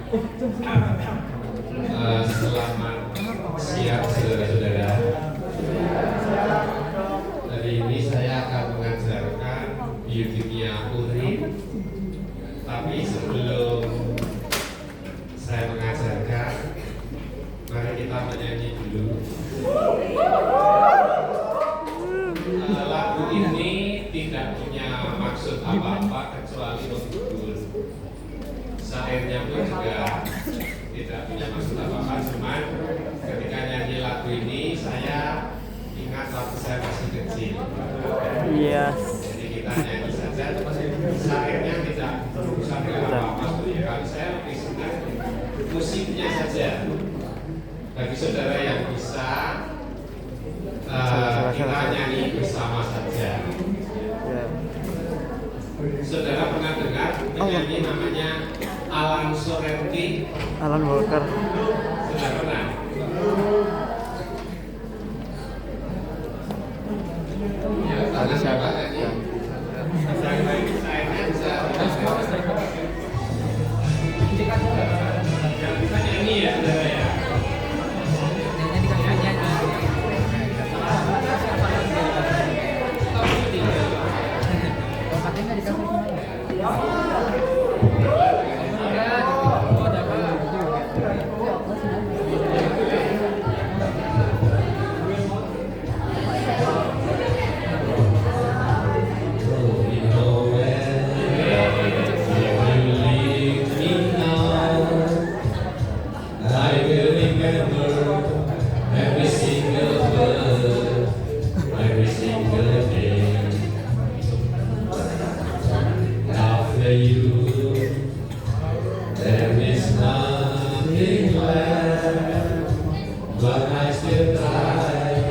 Selamat siang saudara-saudara. Hari ini saya akan mengajarkan biokimia urin. Tapi sebelum saya mengajarkan, mari kita menyanyi dulu. Lagu ini tidak punya maksud apa-apa kecuali menghibur. Syairnya pun juga tidak punya maksud apa-apa, cuman ketika nyanyi lagu ini saya ingat waktu saya masih kecil. Yes. Jadi kita nyanyi saja, syairnya tidak berurusan dengan apa-apa. Kalau saya lebih suka musiknya saja. Bagi saudara yang bisa, kita nyanyi bersama saja. Saudara pernah dengar penyanyi namanya Alan Sorrenti? Alan Walker. Sudah pernah? Ya, tangan siapa tadi? Yang baik sayangnya bisa yang bisa nyanyi ya, saudara ya? But I still try,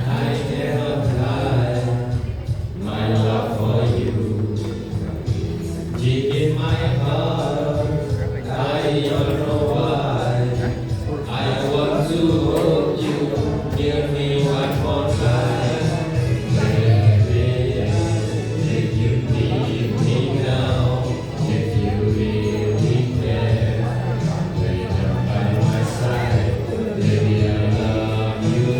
I cannot hide my love for you. Deep in my heart, I don't know why. I want to hold you, give me one more time. Baby, if you need me now, if you really care, lay down by my side. Baby, I love you.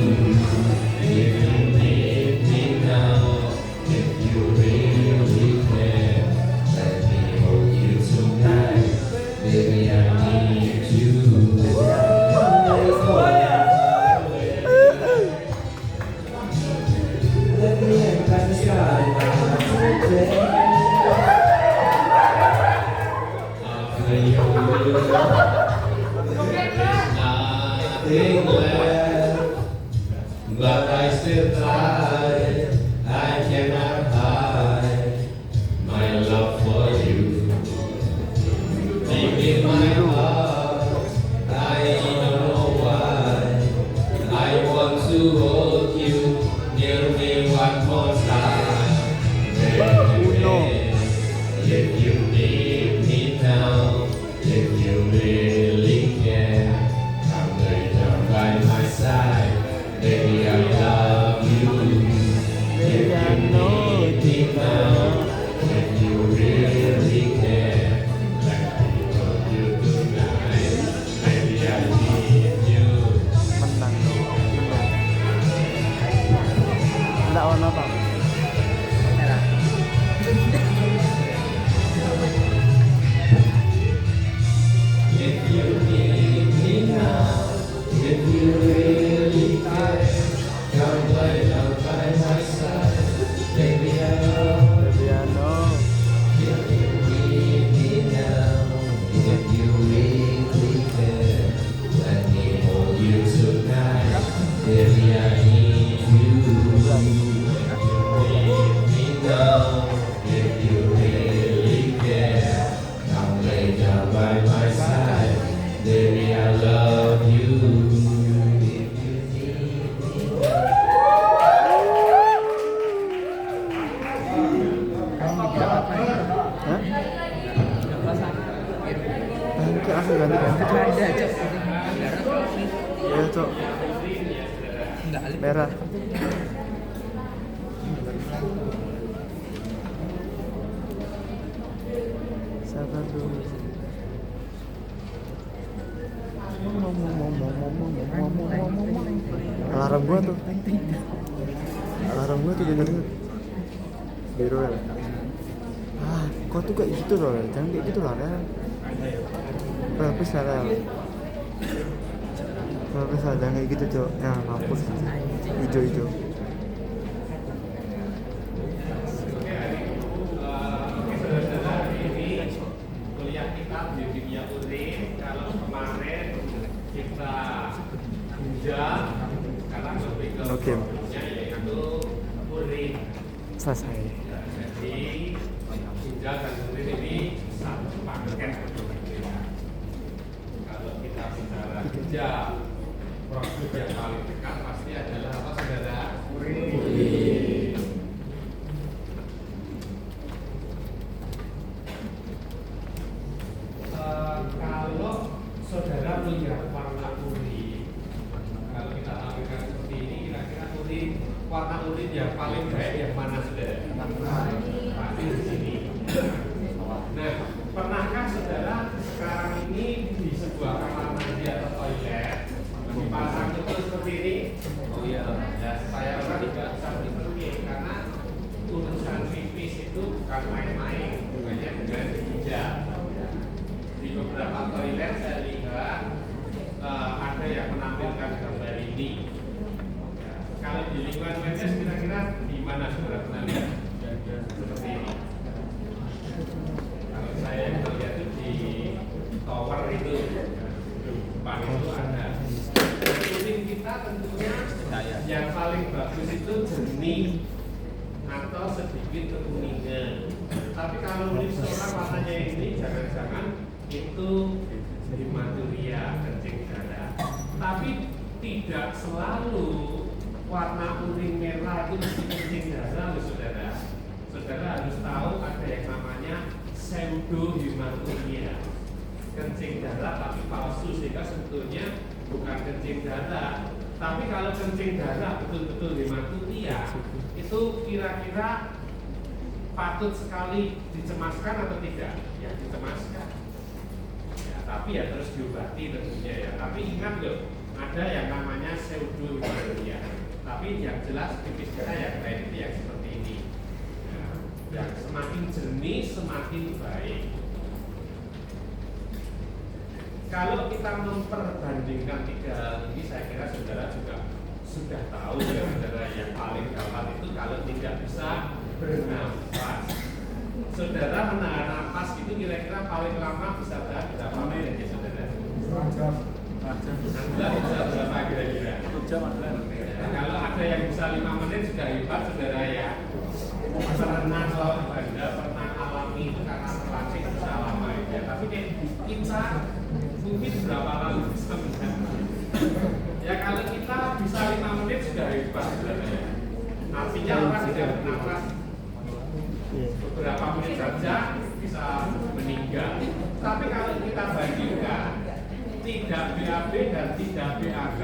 If you need me now, if you really care, let me hold you tonight. Baby, I need you. Let me enter the sky today. After you, nothing left, but I still try. I cannot hide my love for you. Deep in my heart, I don't know why. I want to hold you near me one more time. Baby, if you need me now, if you really care, come lay down by my side. Baby, I love you. If you need me now, if you really care, let me hold you tonight. Baby, I need you. Menang. Enggak warna apa? Merah. If you need me now, if you really care, come lay down by my side. Baby, I love you. Piano. If you need me now, if you really care, let me hold you tonight. Baby, I need you. If you need me now, if you really care, come lay down by my side. Baby, I love you. If you need me now. Hah? Enggak, aku ganti. Ya, Cok. Merah. Sabar dulu. alarm gua tuh bener-bener biru ya. Kok tuh kayak gitu loh, jangan kayak gitu lah ya. Habis lah jangan kayak gitu cok, ya hapus hijau. Kuliah kita biokimia urin. Kalau kemarin kita ginjal, sekarang lebih ke produknya yaitu urin. Selesai. Jadi ginjal dan urin ini satu paket. Kalau kita bicara ginjal, produk yang paling dekat pasti adalah apa saudara? Urin. Kalau saudara melihat warna urin, kalau kita tampilkan seperti ini, kira-kira urin, warna urin yang paling baik yang mana saudara? Pasti di sini. Nah, pernahkah saudara sekarang ini di sebuah kamar mandi atau toilet dipasang itu seperti ini? Oh iya, ya supaya orang tidak bisa berpergian karena urusan pipis itu bukan main-main, bukannya dengan ginjal. Di beberapa toilet saya lihat ada yang menampilkan gambar ini. Ya, kalau di lingkungan medis kira-kira di mana saudara pernah lihat seperti ini? Kalau saya melihat itu di tower itu, depan itu ada. Urin kita tentunya yang paling bagus itu jernih atau sedikit kekuningan. Tapi kalau urin seorang warnanya ini jangan-jangan itu hematuria, kencing darah. Tapi tidak selalu warna urin merah itu mesti kencing darah, loh saudara. Saudara harus tahu ada yang namanya pseudohematuria, kencing darah tapi palsu, sehingga sebetulnya bukan kencing darah. Tapi kalau kencing darah betul-betul hematuria, itu kira-kira patut sekali dicemaskan atau tidak? Ya dicemaskan. Ya, tapi ya terus diobati tentunya ya. Tapi ingat loh, ada yang namanya pseudohematuria. Tapi yang jelas tipis kita yang baik itu yang seperti ini. Ya, yang semakin jernih semakin baik. Kalau kita memperbandingkan tiga hal ini, saya kira saudara juga sudah tahu ya saudara, yang paling gawat itu kalau tidak bisa bernafas. Saudara menahan nafas itu kira-kira paling lama bisa tahan berapa menit ya saudara? Anda bisa berapa kira-kira? Kalau ada yang bisa 5 menit sudah hebat saudara ya. Pernah kalau Anda pernah alami itu karena terlatih bisa lama ya. Tapi kita mungkin berapa lama bisa mencapai? Ya kalau kita bisa 5 menit sudah hebat sebenarnya. Artinya orang tidak bernafas beberapa menit saja bisa meninggal. Tapi kalau kita bandingkan tidak BAB dan tidak BAK,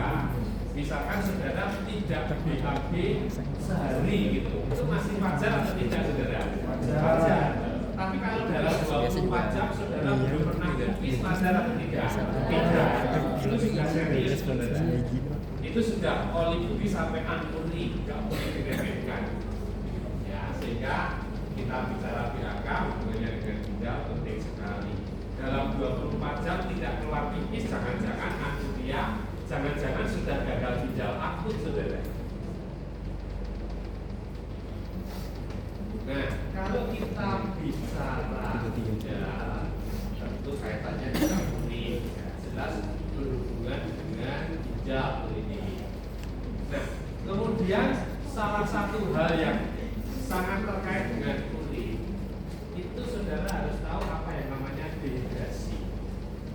misalkan saudara tidak BAB sehari gitu, itu masih wajar atau tidak saudara? Wajar. Tapi kalau dalam 24 jam saudara belum pernah pipis, wajar atau tidak? Tidak. Itu sudah serius saudara. Itu sudah olipuri sampai ampuri, nggak boleh diremehkan. Ya, sehingga kita bicara BAK hubungannya dengan ginjal penting sekali. Dalam 24 jam tidak keluar pipis, jangan-jangan anuria, jangan-jangan sudah gagal ginjal akut saudara. Nah, kalau kita bicara ginjal, tentu kaitannya dengan urin, ya, jelas berhubungan dengan ginjal ini. Nah, kemudian salah satu hal yang sangat terkait dengan urin itu saudara harus tahu apa yang namanya dehidrasi.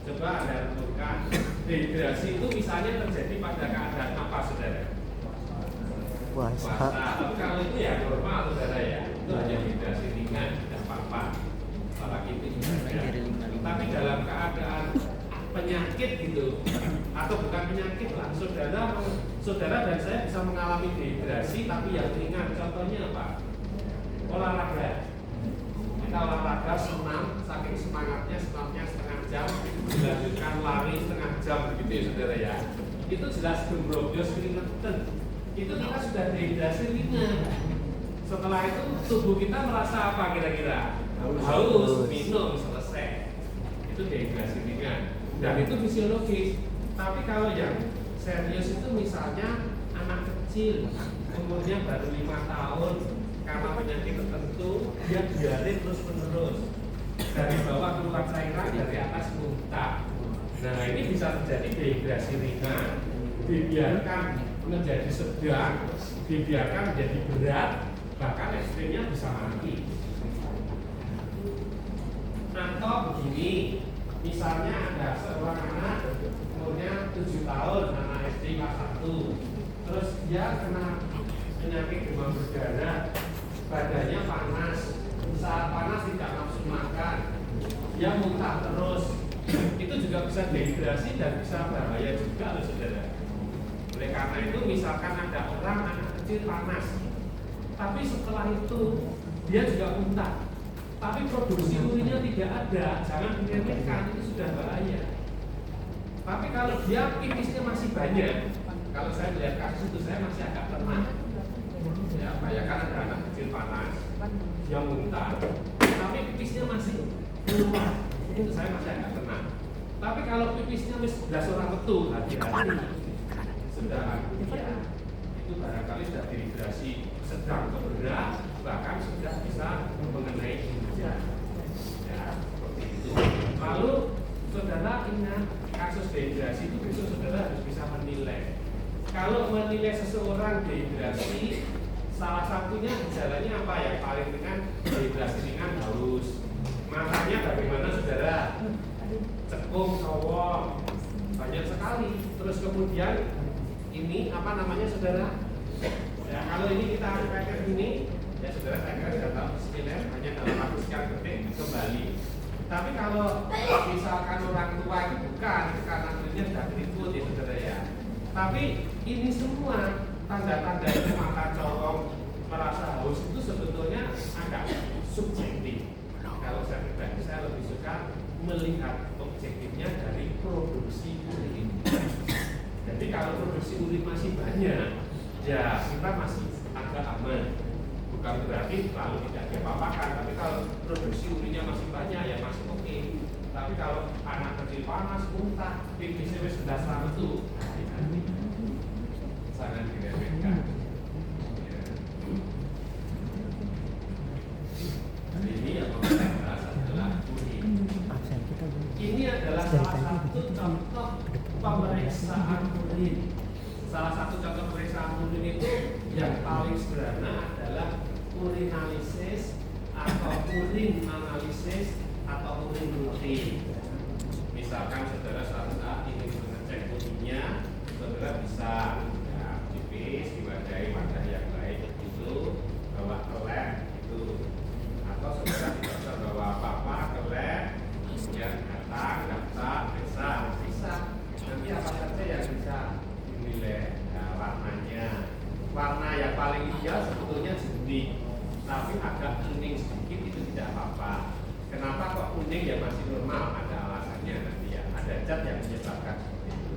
Coba Anda tentukan, dehidrasi itu misalnya terjadi pada keadaan apa saudara? Puasa. Tapi kalau itu ya normal saudara ya, itu hanya dehidrasi ringan, tidak apa-apa. Apalagi itu juga. Tapi dalam keadaan penyakit gitu, atau bukan penyakit lah, saudara dan saya bisa mengalami dehidrasi tapi yang ringan. Contohnya apa? Olahraga. Kita olahraga senam, saking senamnya setengah jam, dilanjutkan lari setengah jam begitu ya saudara ya. itu jelas gembrobyos keringetan. Itu kita sudah dehidrasi ringan. Setelah itu tubuh kita merasa apa kira-kira? Haus, minum, selesai. Itu dehidrasi ringan. Dan itu fisiologis. Tapi kalau yang serius itu misalnya anak kecil, umurnya baru 5 tahun, karena penyakit tertentu, dia diare terus-menerus. Dari bawah keluar cairan, dari atas muntah. Nah ini bisa terjadi dehidrasi ringan, dibiarkan menjadi sedang, dibiarkan menjadi berat, bahkan ekstrimnya bisa mati. Atau begini, misalnya ada seorang anak umurnya 7 tahun, anak SD kelas 1, terus dia kena penyakit demam berdarah, badannya panas, saat panas tidak nafsu makan, dia muntah terus, itu juga bisa dehidrasi dan bisa bahaya juga loh saudara. Oleh karena itu misalkan ada orang anak kecil panas, tapi setelah itu dia juga muntah, tapi produksi urinnya tidak ada, jangan diremehkan, itu sudah bahaya. Tapi kalau dia pipisnya masih banyak, kalau saya melihat kasus itu saya masih agak tenang. Ya, bayangkan ada anak kecil panas, dia muntah, tapi pipisnya masih keluar, itu saya masih agak tenang. Tapi kalau pipisnya sudah seorang betul, hati-hati, saudara, ya, itu barangkali sudah dehidrasi sedang ke berat, bahkan sudah bisa mengenai ginjal. Ya, seperti itu. Lalu saudara ingat kasus dehidrasi itu besok saudara harus bisa menilai. Kalau menilai seseorang dehidrasi, salah satunya gejalanya apa ya? Paling ringan dehidrasi ringan, haus. Matanya bagaimana saudara? Cekung, cowok, banyak sekali. Terus kemudian ini apa namanya saudara? Ya kalau ini kita pakai ini, ya saudara saya kira sudah tahu bismillah, hanya dalam waktu sekian detik kembali. Tapi kalau misalkan orang tua itu bukan, itu karena kulitnya sudah keriput ya saudara ya. Tapi ini semua tanda-tanda itu mata corong, merasa haus itu sebetulnya agak subjektif. Kalau saya pribadi saya lebih suka melihat objektifnya dari produksi urin. Jadi kalau produksi urin masih banyak, ya kita masih agak aman. Bukan berarti lalu tidak diapa-apakan, tapi kalau produksi urinnya masih banyak ya masih oke. Tapi kalau anak kecil panas, muntah, pipisnya sudah selalu itu, hati-hati, sangat diremehkan. Ini yang kita bahas adalah urin. Ini adalah salah satu contoh pemeriksaan urin. Salah satu contoh pemeriksaan urin itu yang paling sederhana adalah urinalisis atau urin analisis atau urin rutin. Misalkan saudara suatu saat ingin mengecek urinnya, saudara bisa ya, tipis diwadahi wadah yang baik itu, bawa ke lab itu, atau saudara tidak bisa bawa apa-apa ke lab, kemudian datang, daftar, bisa. Nanti apa saja yang bisa dinilai warnanya. Warna yang paling ideal sebetulnya jernih, tapi agak kuning sedikit itu tidak apa-apa. Kenapa kok kuning ya masih normal? Ada alasannya nanti ya. Ada zat yang menyebabkan seperti itu.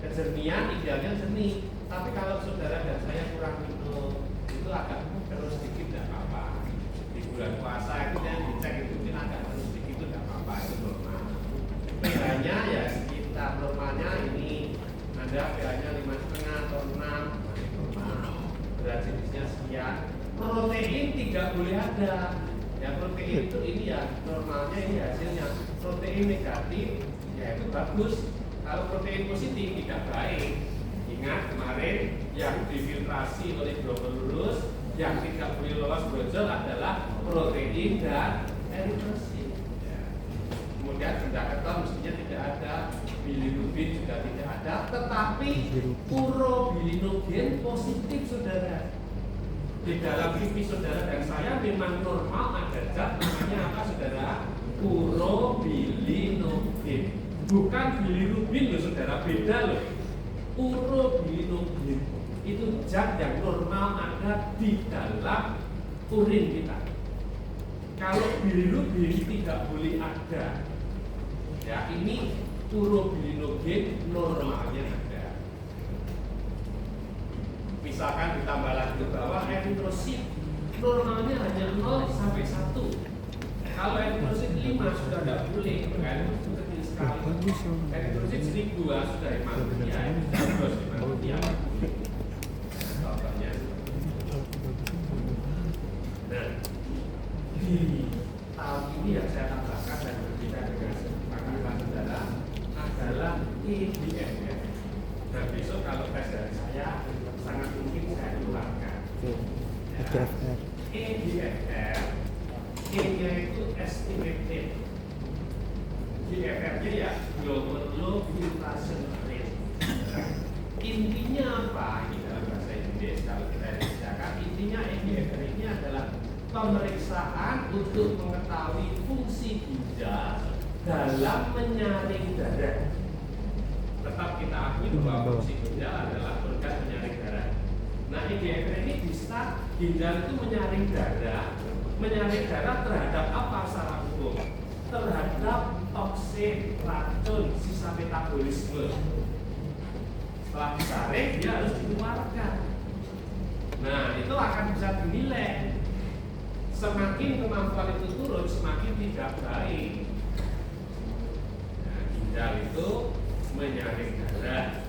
Kejernihan idealnya jernih, tapi kalau saudara dan saya kurang minum itu agak terus sedikit tidak apa-apa. Di bulan puasa itu yang dicek itu mungkin agak terus sedikit itu tidak apa-apa, itu normal. pH-nya ya sekitar normalnya ini ada pH-nya 5,5 atau 6 masih normal. Berat jenisnya sekian. Protein tidak boleh ada. Ya protein itu ini ya normalnya ini hasilnya. Protein negatif ya itu bagus. Kalau protein positif tidak baik. Ingat kemarin yang difiltrasi oleh glomerulus yang tidak boleh lolos brojol adalah protein dan eritrosit. Ya. Kemudian benda keton mestinya tidak ada, bilirubin juga tidak ada, tetapi urobilinogen positif saudara. Di dalam pipis saudara dan saya memang normal ada zat namanya apa saudara? Urobilinogen. Bukan bilirubin loh saudara, beda loh. Urobilinogen itu zat yang normal ada di dalam urin kita. Kalau bilirubin tidak boleh ada. Ya ini urobilinogen normalnya ada. misalkan ditambah lagi bahwa eritrosit normalnya hanya 0 sampai 1. Kalau eritrosit 5 sudah tidak boleh, kan? Itu kecil sekali. Eritrosit 1000 sudah hematokria, terus hematokria. Contohnya. Nah, di tahun ini yang saya tambahkan dan berbeda dengan angka saudara adalah EDFF. Nah, besok kalau tes dari saya sangat mungkin saya keluarkan. EDFR. EDFR, E-nya itu estimated, GFR-nya ya Global Low Filtration Rate. Intinya apa? Ini dalam bahasa Inggris kalau kita bacakan, intinya EDFR ini adalah pemeriksaan untuk mengetahui fungsi ginjal dalam menyaring darah. Tetap kita akui bahwa fungsi ginjal adalah organ menyaring darah. Nah, EGFR ini bisa ginjal itu menyaring darah terhadap apa secara umum? Terhadap toksin, racun, sisa metabolisme. Setelah disaring, dia harus dikeluarkan. Nah, itu akan bisa dinilai. Semakin kemampuan itu turun, semakin tidak baik. Nah, ginjal itu menyaring darah.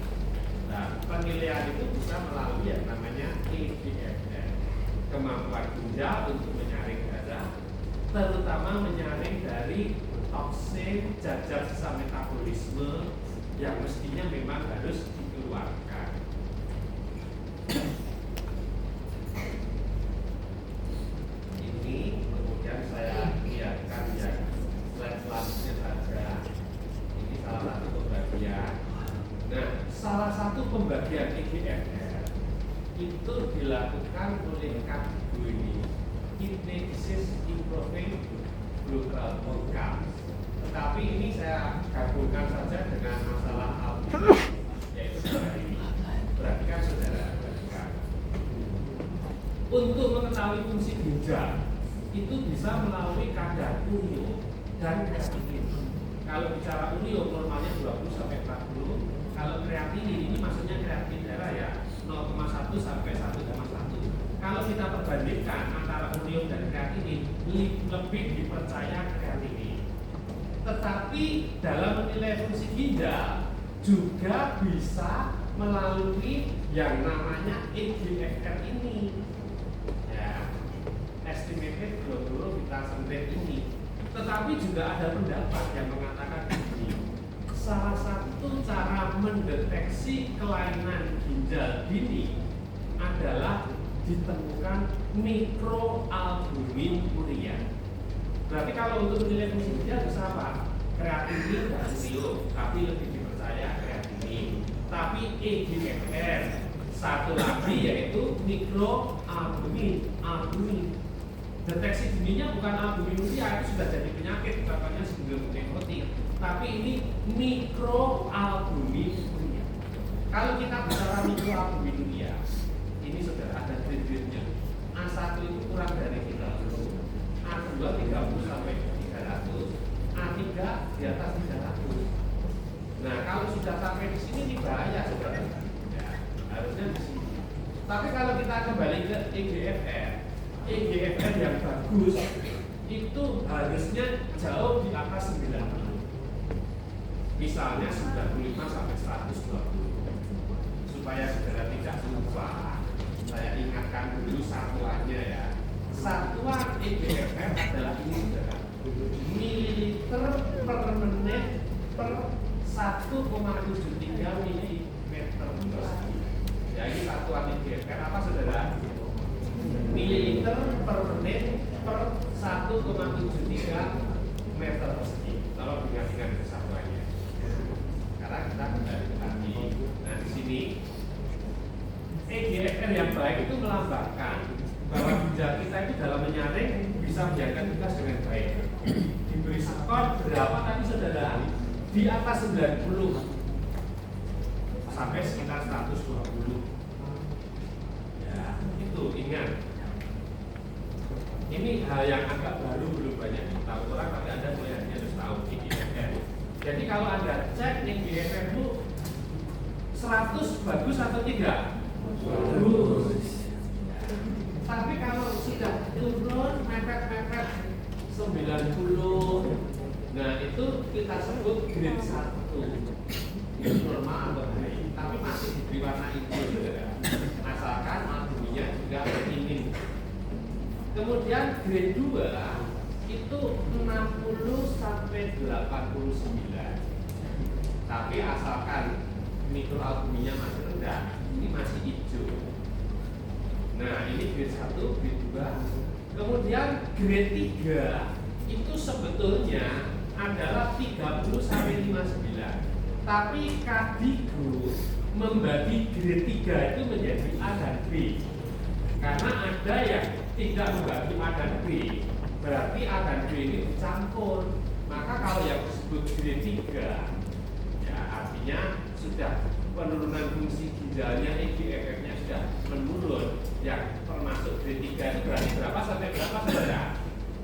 Nah, penilaian itu bisa melalui yang namanya EGFR, kemampuan ginjal untuk menyaring darah, terutama menyaring dari toksin, zat-zat sisa metabolisme yang mestinya memang harus dikeluarkan. Ini kemudian saya lihatkan yang slide selanjutnya saja. Ini salah satu pembagian. Nah, salah satu pembagian EGFR itu dilakukan oleh kategori Indexes Improving Glucose Outcomes. Tetapi ini saya gabungkan saja dengan masalah albumin, yaitu saudara ini. Perhatikan saudara, perhatikan. Untuk mengetahui fungsi ginjal itu bisa melalui kadar urea dan kreatinin. Kalau bicara urea normalnya 20 sampai 40. Kalau kreatinin ini maksudnya kreatinin darah ya 0,1 sampai 1,1. Kalau kita perbandingkan antara urea dan kreatinin, lebih dipercaya kreatinin. Tetapi dalam menilai fungsi ginjal juga bisa melalui yang namanya EGFR ini, ya, estimated global filtration rate ini. Tetapi juga ada pendapat yang mengatakan begini. Salah satu cara mendeteksi kelainan ginjal dini adalah ditemukan mikroalbumin urea. Berarti kalau untuk menilai fungsi ginjal bisa apa? Kreatinin dan urea, tapi lebih dipercaya kreatinin. Tapi EGFR satu lagi yaitu mikroalbumin, albumin. Deteksi dininya bukan albumin urea, itu sudah jadi penyakit, namanya sindrom nekrotik. Tapi ini mikroalbumin urea. Kalau kita bicara mikroalbumin urea, ini sudah ada grade-nya. A1 itu kurang dari 30, A2 30 sampai 300, A3 di atas 300. Nah, kalau sudah sampai di sini ini bahaya, saudara. Ya, harusnya di sini. Tapi kalau kita kembali ke EGFR yang bagus itu harusnya jauh di atas 90. Misalnya 95 sampai 120. Supaya saudara tidak lupa, saya ingatkan dulu satuannya ya. Satuan EGFR adalah ini saudara, mililiter per menit per 1,73 milimeter persegi. Ya, ini satuan EGFR apa saudara? Mililiter per menit per 1,73 meter persegi. Tolong ingat-ingat satuannya. Sekarang kita kembali lagi. Nah, di sini EGFR yang baik itu melambangkan bahwa ginjal kita itu dalam menyaring bisa menjalankan tugas dengan baik. Diberi skor berapa tadi saudara? Di atas 90 sampai sekitar 120. Ya, itu ingat. Ini hal yang agak baru, belum banyak tahu orang, tapi Anda mulai harus tahu EGFR. Jadi kalau Anda cek EGFR itu 100 bagus atau tidak? bagus. Tapi kalau sudah turun mepet-mepet 90, nah itu kita sebut grade 1. Itu normal atau baik, tapi masih diberi warna hijau juga, asalkan albuminnya juga minim. Kemudian grade 2 itu 60 sampai 89. Tapi asalkan mikroalbuminnya masih rendah, ini masih hijau. Nah, ini grade 1, grade 2. Kemudian grade 3 itu sebetulnya adalah 30 sampai 59. Tapi Kadigu membagi grade 3 itu menjadi A dan B. Karena ada yang tidak membagi A dan B, berarti A dan B ini dicampur. Maka kalau yang disebut grade 3, ya artinya sudah penurunan fungsi ginjalnya, EGFR-nya sudah menurun. Yang termasuk grade 3 itu berarti berapa sampai berapa saudara?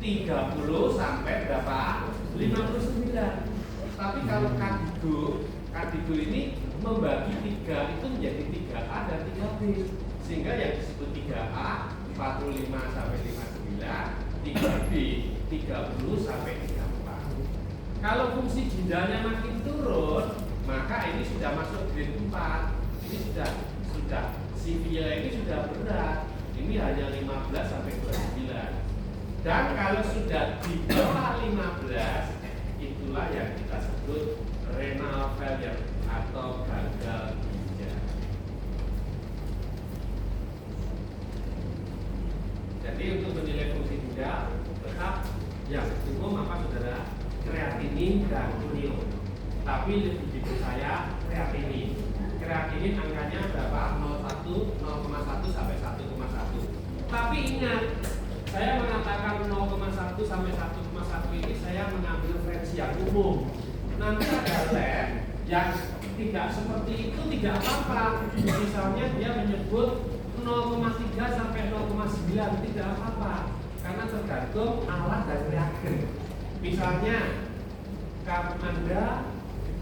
30 sampai berapa? 59. Tapi kalau Kadigu ini membagi 3 itu menjadi 3A dan 3B. Sehingga yang disebut 3A 45 sampai 59, 3B 30 sampai 34. Kalau fungsi ginjalnya makin turun, maka ini sudah masuk grade 4. Ini sudah CV-nya ini sudah berat. Ini hanya 15 sampai 29. Dan kalau sudah di bawah 15, itulah yang kita sebut renal failure atau gagal ginjal. Jadi untuk menilai fungsi ginjal tetap yang umum apa saudara? Kreatinin dan union. Tapi lebih dipercaya kreatinin. Kreatinin angkanya berapa? 0,1 sampai 1,1. Tapi ingat, saya mengatakan 0,1 sampai 1,1 ini saya mengambil referensi yang umum. Nanti ada lab yang tidak seperti itu tidak apa-apa. Misalnya dia menyebut 0,3 sampai 0,9 tidak apa-apa. Karena tergantung alat dan reagen. Misalnya Anda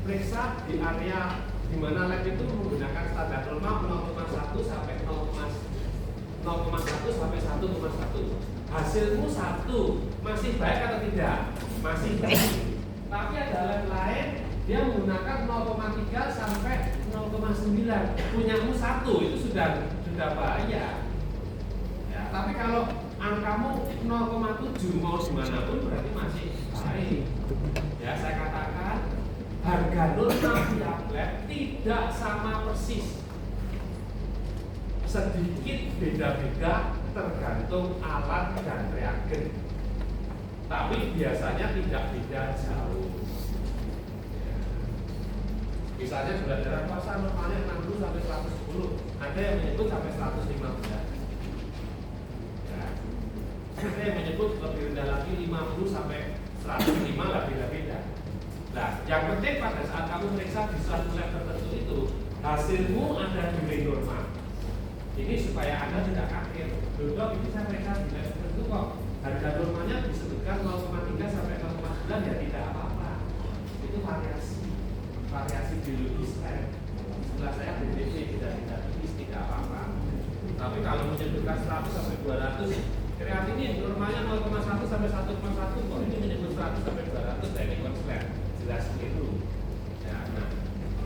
periksa di area di mana lab itu menggunakan standar normal 0,1 sampai 0,1 sampai 1,1. Hasilmu 1, masih baik atau tidak? Masih baik. Tapi ada lab lain dia menggunakan 0,3 sampai 0,9. Punyamu 1 itu sudah bahaya. Ya, tapi kalau angkamu 0,7 mau gimana pun berarti masih baik. Ya, saya katakan harga normal tiap lab tidak sama persis. Sedikit beda-beda tergantung alat dan reagen. Tapi biasanya tidak beda jauh. Ya. Misalnya gula darah puasa normalnya 60 sampai 110, ada yang menyebut sampai 115. Ya. Ada yang menyebut lebih rendah lagi 50 sampai 105 lah, beda-beda. Nah, yang penting pada saat kamu meriksa di suatu lab tertentu itu hasilmu ada di range normal. Ini supaya Anda tidak kaget. Dok, ini saya meriksa di lab tertentu kok harga normalnya disebutkan 0,3 sampai 0,9 ya tidak apa-apa. Itu variasi biologis kan. Setelah saya BDP tidak apa-apa. Tapi kalau menyebutkan 100 sampai 200, kreatinin normalnya 0,1 sampai 1,1 kok ini menyebut 100 sampai 200 dari konslet jelas itu. Ya, nah,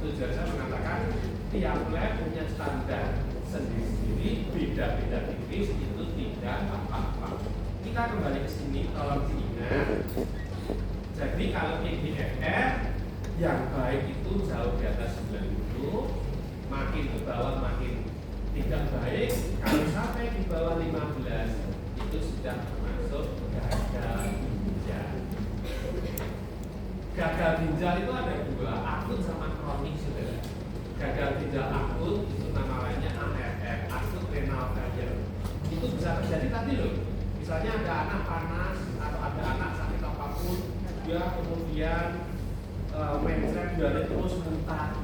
tujuan saya mengatakan tiap lab punya standar sendiri, beda-beda tipis itu tidak apa-apa. Kita kembali ke sini, tolong diingat. Jadi kalau EGFR yang baik itu jauh di atas 90, makin ke bawah makin tidak baik. Kalau sampai di bawah 15 itu sudah masuk gagal ginjal. Gagal ginjal itu ada dua, akut sama kronik saudara. Gagal ginjal akut itu nama lainnya ARF, akut renal failure. Itu bisa terjadi tadi loh. Misalnya ada anak panas atau ada anak sakit apapun, dia kemudian mencret darah terus muntah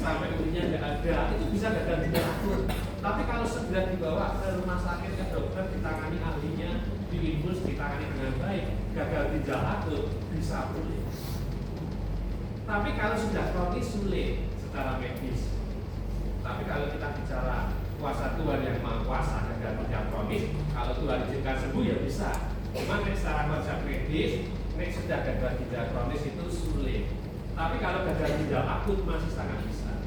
sampai urinya nggak ada, itu bisa gagal ginjal akut. Tapi kalau segera dibawa ke rumah sakit ke dokter, ditangani ahlinya, diinfus, ditangani dengan baik, gagal ginjal akut bisa pulih. Tapi kalau sudah kronis sulit secara medis. Tapi kalau kita bicara puasa bisa. Cuma secara konsep medis, sudah gagal ginjal kronis itu sulit. Tapi kalau gagal ginjal akut masih sangat bisa.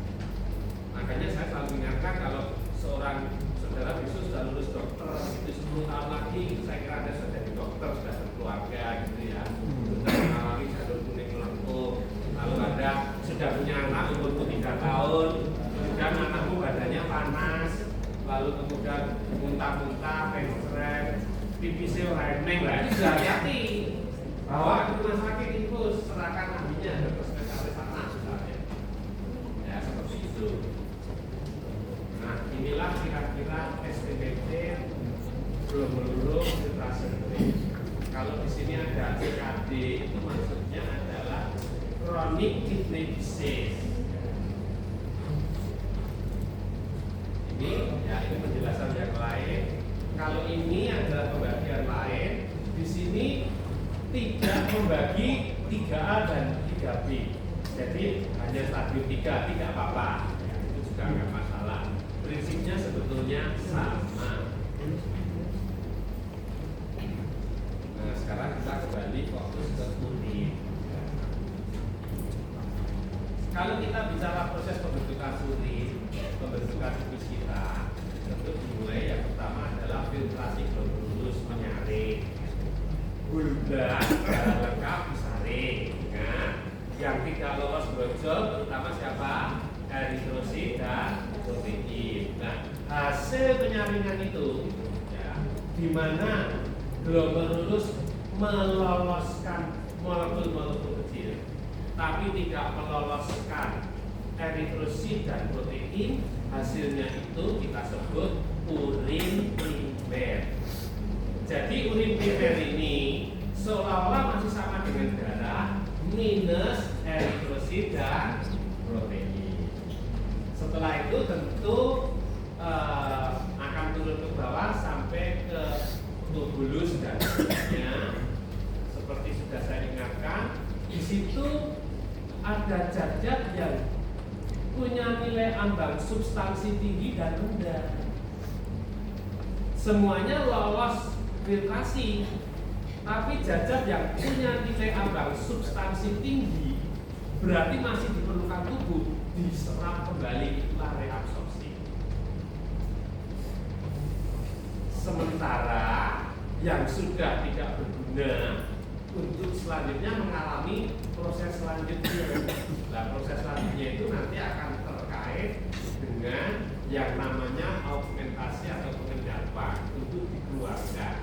Makanya saya selalu ingatkan kalau seorang saudara besok sudah lulus dokter itu 10 tahun lagi, itu saya kira Anda sudah jadi dokter, sudah berkeluarga gitu ya, sudah mengalami jalur kuning lengkung. Lalu Anda sudah punya anak umur 3 tahun, kemudian anakmu badannya panas, lalu kemudian muntah-muntah, mengsret, pipisnya reneng, lah itu sudah hati-hati. Bawa ke rumah sakit infus, serahkan ahlinya ke spesialis anak misalnya. Ya seperti itu. Nah inilah kira-kira SPBT belum melulu filtrasi urin. Kalau di sini ada CKD itu maksudnya adalah chronic kidney disease. Ini penjelasan yang lain. Kalau ini adalah pembagian lain, di sini tidak membagi 3A dan 3B. Jadi hanya stadium 3, tidak apa-apa. Ya, itu juga nggak masalah. Prinsipnya sebetulnya sama. Nah sekarang kita kembali fokus ke urin. Kalau kita bicara proses pembentukan urin, pembentukan pipis kita, tentu dimulai yang pertama adalah filtrasi globulus menyaring. Gula darah lengkap disaring. Nah, yang tidak lolos brojol terutama siapa? Eritrosit dan protein. Nah, hasil penyaringan itu ya, di mana globulus meloloskan molekul-molekul kecil, tapi tidak meloloskan eritrosit dan protein, hasilnya itu kita sebut urin primer. Jadi urin primer ini seolah-olah masih sama dengan darah minus eritrosit dan protein. Setelah itu tentu akan turun ke bawah sampai ke tubulus dan seterusnya. Seperti sudah saya ingatkan, di situ ada zat-zat yang punya nilai ambang substansi tinggi dan rendah. Semuanya lolos filtrasi, tapi zat-zat yang punya nilai ambang substansi tinggi berarti masih diperlukan tubuh diserap kembali, itulah reabsorpsi. Sementara yang sudah tidak berguna untuk selanjutnya mengalami proses selanjutnya. Nah, proses selanjutnya itu nanti akan terkait dengan yang namanya augmentasi atau pengendapan untuk dikeluarkan.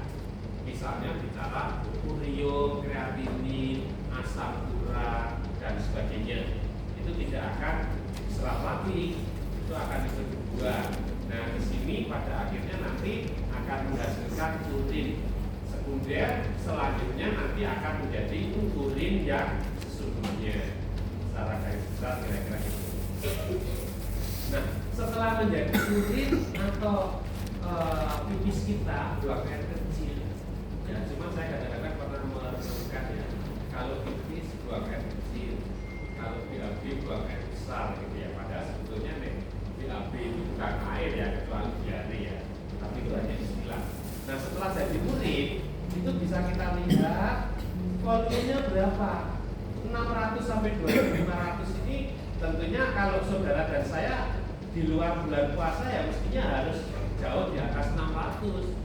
Misalnya bicara urium, kreatinin, asam urat dan sebagainya. Itu tidak akan diserap lagi, itu akan dibuang. Nah, di sini pada akhirnya nanti akan menghasilkan urin sekunder, selanjutnya nanti akan menjadi urin yang sesungguhnya. Secara garis besar kira-kira itu. Nah, setelah menjadi urin atau pipis kita buang air kecil, ya cuma saya kadang-kadang pernah menemukan ya, kalau pipis buang air kecil, kalau BAB buang air besar gitu ya. Padahal sebetulnya nih BAB itu bukan air ya, kecuali diare ya, tapi itu hanya istilah. Nah setelah jadi urin itu bisa kita lihat volumenya berapa, 600 sampai 2500. Ini tentunya kalau saudara dan saya di luar bulan puasa ya mestinya harus jauh di atas 600.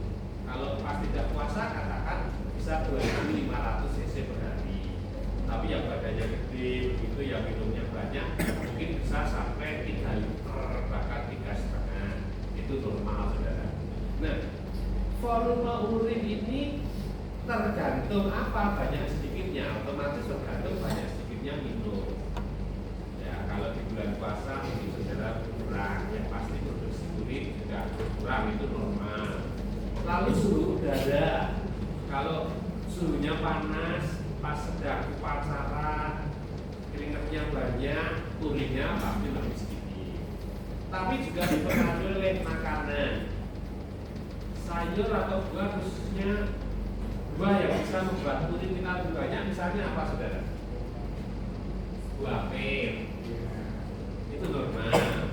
Kalau pas tidak puasa katakan bisa 2500 cc per hari. Tapi yang badannya gede begitu, yang minumnya banyak, mungkin bisa sampai 3 liter bahkan 3,5. Itu normal saudara. Nah, volume urin ini tergantung apa banyak sedikitnya, otomatis tergantung banyak sedikitnya minum. Ya kalau di bulan puasa mungkin saudara kurang, ya pasti produksi urin juga kurang, itu normal. Lalu suhu udara, kalau suhunya panas, pas sedang upacara, keringatnya banyak, urinnya pasti lebih sedikit. Tapi juga dipengaruhi oleh makanan, sayur atau buah, khususnya buah yang bisa membuat urin kita lebih banyak. Misalnya apa saudara? Buah pir, itu normal.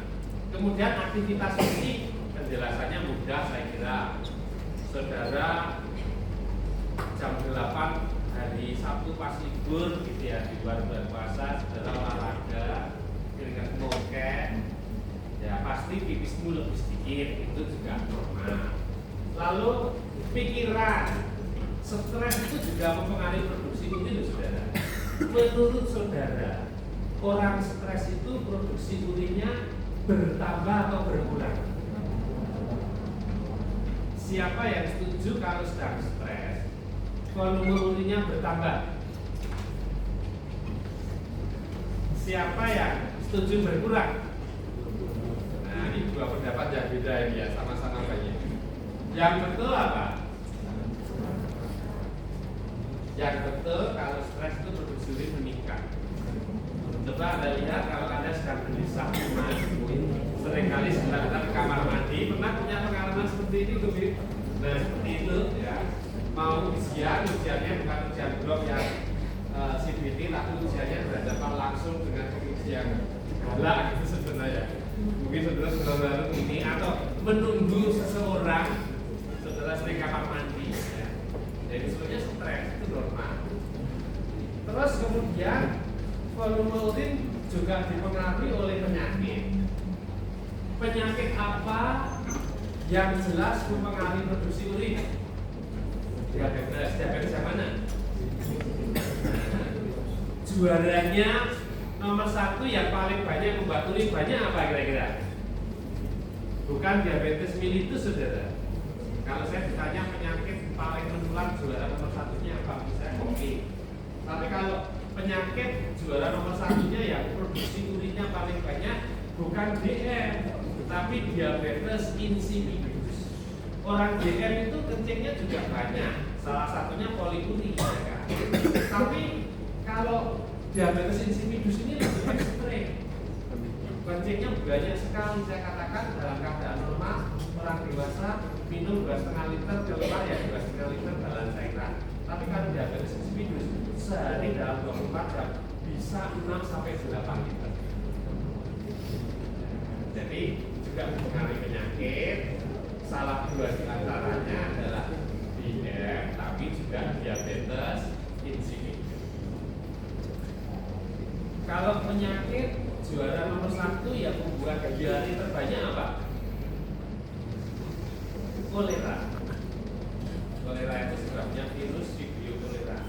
Kemudian aktivitas fisik, penjelasannya mudah saya kira. Saudara jam 8 hari Sabtu pas libur gitu ya, di luar bulan puasa, saudara olahraga, keringat ngokek, ya pasti pipismu lebih sedikit, itu juga normal. Lalu pikiran, stres itu juga mempengaruhi produksi urin, saudara. Menurut saudara, orang stres itu produksi urinnya bertambah atau berkurang? Siapa yang setuju kalau sedang stres, volume urinnya bertambah? Siapa yang setuju berkurang? Nah, ini dua pendapat yang beda ya, sama-sama banyak. Yang betul apa? Yang betul kalau stres itu produksi urin meningkat. Coba Anda lihat kalau Anda sedang gelisah, seringkali setelah kita ke kamar mandi, pernah punya pengalaman seperti ini, tuh? Nah, seperti itu ya. Mau ujiannya bukan ujian blok yang CBT, tapi ujiannya berhadapan langsung dengan penguji yang galak gitu sebenarnya. Mungkin saudara sudah baru ini atau menunggu seseorang, saudara sering kamar mandi ya. Jadi sebenarnya stres itu normal. Terus kemudian volume urin juga dipengaruhi oleh penyakit. Penyakit apa yang jelas mempengaruhi produksi urin? Diabetes yang mana? Juaranya nomor 1 yang paling banyak membuat urin banyak apa kira-kira? Bukan diabetes mellitus, saudara. Kalau saya ditanya penyakit paling menular, juara nomor 1-nya apa? Misalnya kopi. Tapi kalau penyakit juara nomor 1-nya yang produksi urinnya paling banyak bukan DM, tapi diabetes insipidus. Orang DM itu kencingnya juga banyak, salah satunya poliuri ya kan? Tapi kalau diabetes insipidus ini lebih ekstrem, kencingnya banyak sekali. Saya katakan dalam keadaan normal orang dewasa minum 2,5 liter, keluar ya 2,5 liter dalam cairan. Tapi kalau diabetes insipidus sehari dalam 24 jam bisa 6 sampai 8 liter. Jadi juga mempengaruhi penyakit. Salah dua di antaranya adalah DM, tapi juga diabetes insipidus. Kalau penyakit juara nomor 1 yang membuat diare terbanyak apa? Kolera. Kolera itu sebabnya virus Vibrio cholera.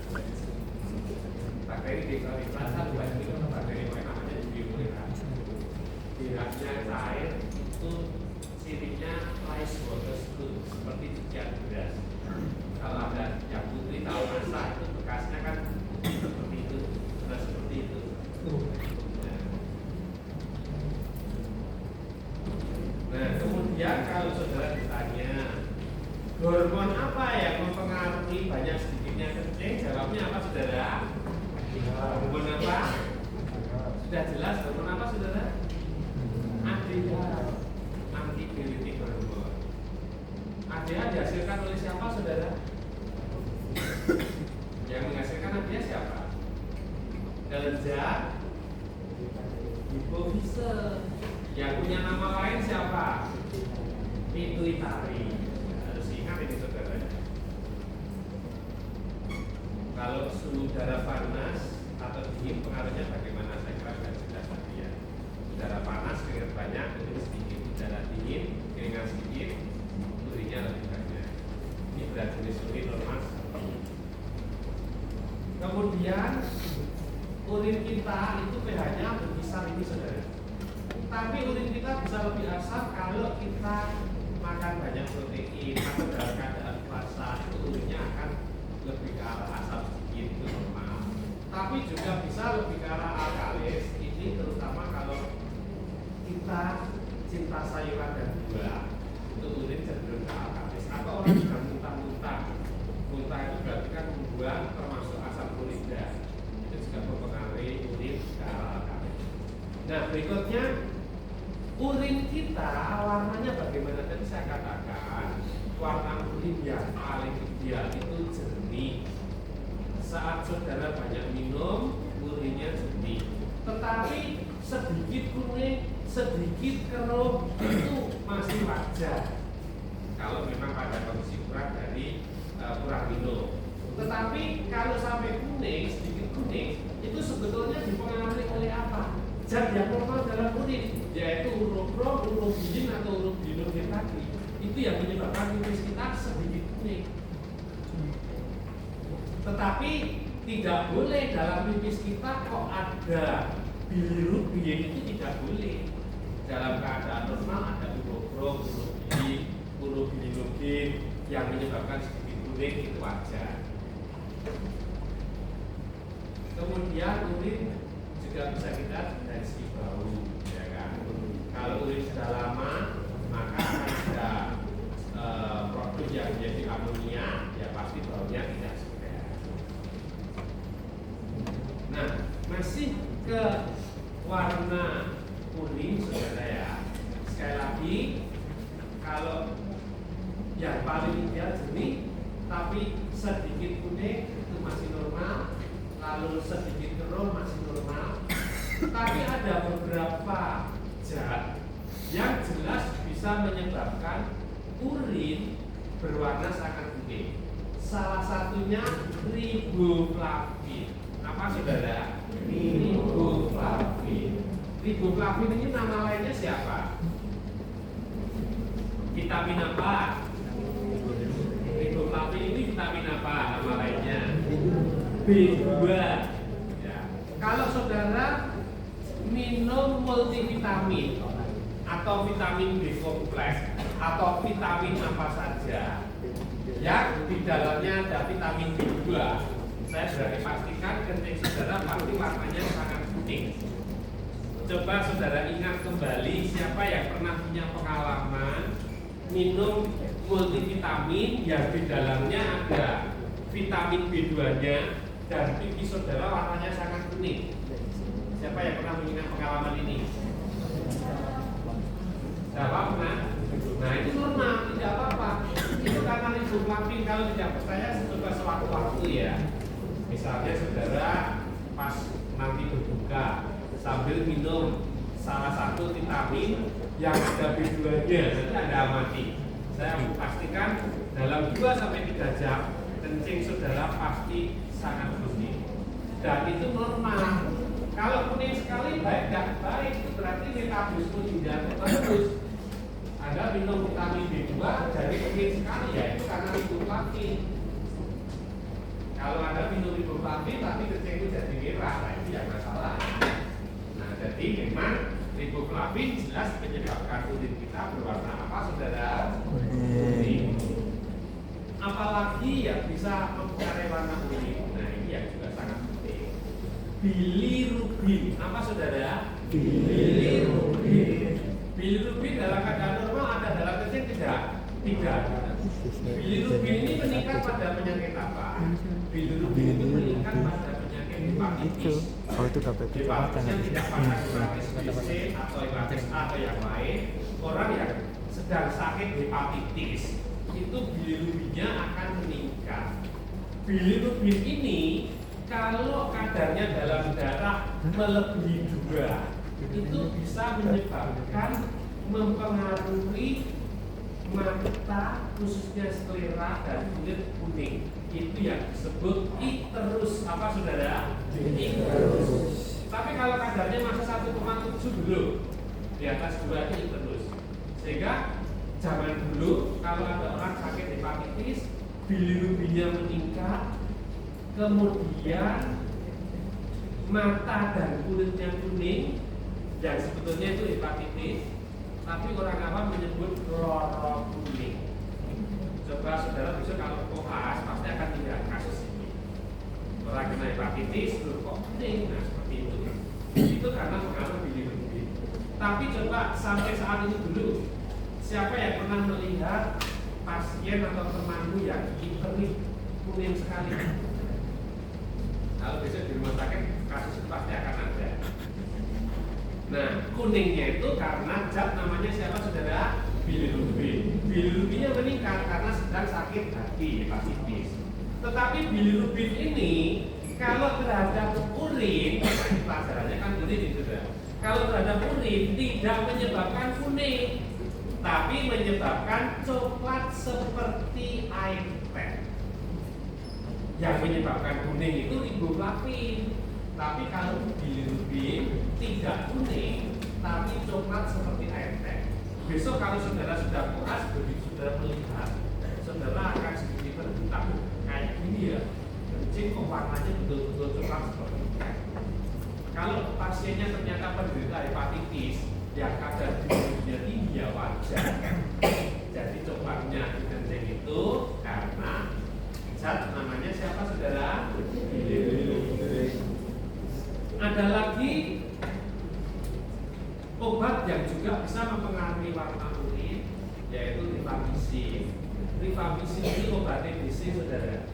Bakteri deklaritas baik itu bakteri yang namanya Vibrio cholera. Dirasnya cair itu cirinya rice water stool, seperti cucian beras. Kalau ada yang putri tahu masak itu bekasnya kan seperti itu, beras seperti itu. Nah, kemudian kalau saudara ditanya hormon apa yang mempengaruhi banyak sedikitnya kencing, jawabnya apa saudara? Hormon apa? Sudah jelas hormon apa saudara? Antibiotik hormon. ADA dihasilkan oleh siapa saudara? Yang menghasilkan ADA siapa? Kelenjar hipofise. Yang punya nama lain siapa? Pituitari. Harus ingat ini saudara. Kalau suhu darah panas atau dingin pengaruhnya bagaimana? Saya kira sudah jelas tadi ya. Udara panas keringat banyak, urin sedikit. Udara dingin keringat sedikit, urinnya lebih banyak. Ini berat jenis urin normal. Kemudian urin kita itu pH-nya berkisar ini saudara. Tapi urin kita bisa lebih asam kalau kita makan banyak protein atau dalam keadaan puasa, itu urinnya akan lebih ke arah asam sedikit, itu normal. Tapi juga bisa lebih ke arah alkalis, ini terutama kalau kita cinta sayuran dan buah, itu urin cenderung ke alkalis. Atau orang yang muntah-muntah, muntah itu berarti kan membuang termasuk asam klorida, itu juga mempengaruhi urin ke arah alkalis. Nah berikutnya, urin kita warnanya bagaimana? Tadi saya katakan warna urin yang paling ideal itu jernih. Saat saudara banyak minum, urinnya jernih. Tetapi sedikit kuning, sedikit keruh itu masih wajar. Kalau memang pada kondisi kurang dari kurang minum. Tetapi kalau sampai kuning, sedikit kuning, itu sebetulnya dipengaruhi oleh apa? Zat yang normal dalam urin, yaitu urobrom, urobinin atau urobinogen tadi. Itu yang menyebabkan pipis kita sedikit kuning. Tetapi tidak boleh dalam pipis kita kok ada bilirubin, itu tidak boleh. Dalam keadaan normal ada urobrom, urobinogen yang menyebabkan sedikit kuning, itu wajar. Kemudian urin juga bisa kita dari segi bau, ya kan? Kalau urin sudah lama, maka akan ada produk yang menjadi amonia, ya pasti baunya tidak segar. Nah, masih ke warna kuning, saudara ya. Sekali lagi, kalau yang paling ideal jernih, tapi sedikit kuning itu masih normal, lalu sedikit keruh masih normal. Tapi ada beberapa zat yang jelas bisa menyebabkan urin berwarna sangat kuning. Salah satunya riboflavin. Apa saudara? Riboflavin. Riboflavin ini nama lainnya siapa? Vitamin apa? Riboflavin ini vitamin apa nama lainnya? B2. Ya. Kalau saudara minum multivitamin atau vitamin B kompleks atau vitamin apa saja yang di dalamnya ada vitamin B2, saya sudah dipastikan kencing saudara pasti warnanya sangat kuning. Coba saudara ingat kembali siapa yang pernah punya pengalaman minum multivitamin yang di dalamnya ada vitamin B2-nya dan pipis saudara warnanya sangat kuning. Siapa yang pernah mengingat pengalaman ini? Siapa pernah? Nah itu normal, tidak apa-apa. Itu karena riboflavin. Kalau tidak percaya, coba sewaktu-waktu ya. Misalnya saudara pas nanti berbuka sambil minum salah satu vitamin yang ada B2-nya, nanti Anda amati. Saya pastikan dalam 2-3 jam kencing saudara pasti sangat kuning. Dan itu normal. Kalau kuning sekali baik dan baik, itu berarti metabolisme ginjal bagus. Anda minum vitamin B2 jadi kuning sekali, ya itu karena riboflavin. Kalau Anda minum riboflavin tapi kencing itu jadi merah, nah itu yang masalah. Nah jadi memang riboflavin jelas menyebabkan urin kita berwarna apa saudara? Kuning. Apalagi yang bisa mempengaruhi warna urin. Nah ini yang juga sangat penting. Bilirubin. Apa saudara? Bilirubin. Bilirubin dalam keadaan normal ada dalam kencing tidak? Tidak. Bilirubin ini meningkat pada penyakit apa? Bilirubin itu meningkat pada penyakit hepatitis. Oh itu dapat Hepatitisnya tidak pada hepatitis B, atau hepatitis A atau yang lain. Orang yang sedang sakit hepatitis itu bilirubinnya akan meningkat. Bilirubin ini kalau kadarnya dalam darah melebihi 2 itu bisa menyebabkan mempengaruhi mata khususnya sklera dan kulit kuning. Itu yang disebut icterus. Apa saudara? Icterus. Tapi kalau kadarnya masih 1,7 dulu, di atas 2 itu icterus. Sehingga zaman dulu kalau ada orang sakit hepatitis, bilirubinnya meningkat, kemudian mata dan kulitnya kuning, yang sebetulnya itu hepatitis, tapi orang awam menyebut loro kuning. Coba saudara bisa kalau koas pasti akan lihat kasus ini. Orang kena hepatitis, kok kuning, nah seperti itu. Itu karena pengaruh bilirubin. Tapi coba sampai saat ini dulu, siapa yang pernah melihat pasien atau temanmu yang hipernik kuning sekali? Kalau besok di rumah sakit kasus itu pasti akan ada. Nah, kuningnya itu karena zat namanya siapa saudara? Bilirubin. Bilirubinnya meningkat karena sedang sakit hati, hepatitis. Tetapi bilirubin ini kalau terhadap urin, pelajarannya kan urin itu saudara. Kalau terhadap urin tidak menyebabkan kuning, tapi menyebabkan coklat seperti air teh. Yang menyebabkan kuning itu riboflavin. Tapi kalau bilirubin tidak kuning, tapi coklat seperti air teh. Besok kalau saudara sudah puas, begitu saudara melihat, saudara akan sedikit terbuka kayak gini ya. Kencing kok warnanya betul-betul coklat seperti itu. Kalau pasiennya ternyata penderita hepatitis yang kadar bilirubinnya tinggi ya wajar. Jadi coklatnya di kencing itu karena zat namanya siapa saudara? Bilirubin. Ada lagi obat yang juga bisa mempengaruhi warna urin, yaitu rifampicin. Rifampicin ini obat TBC saudara.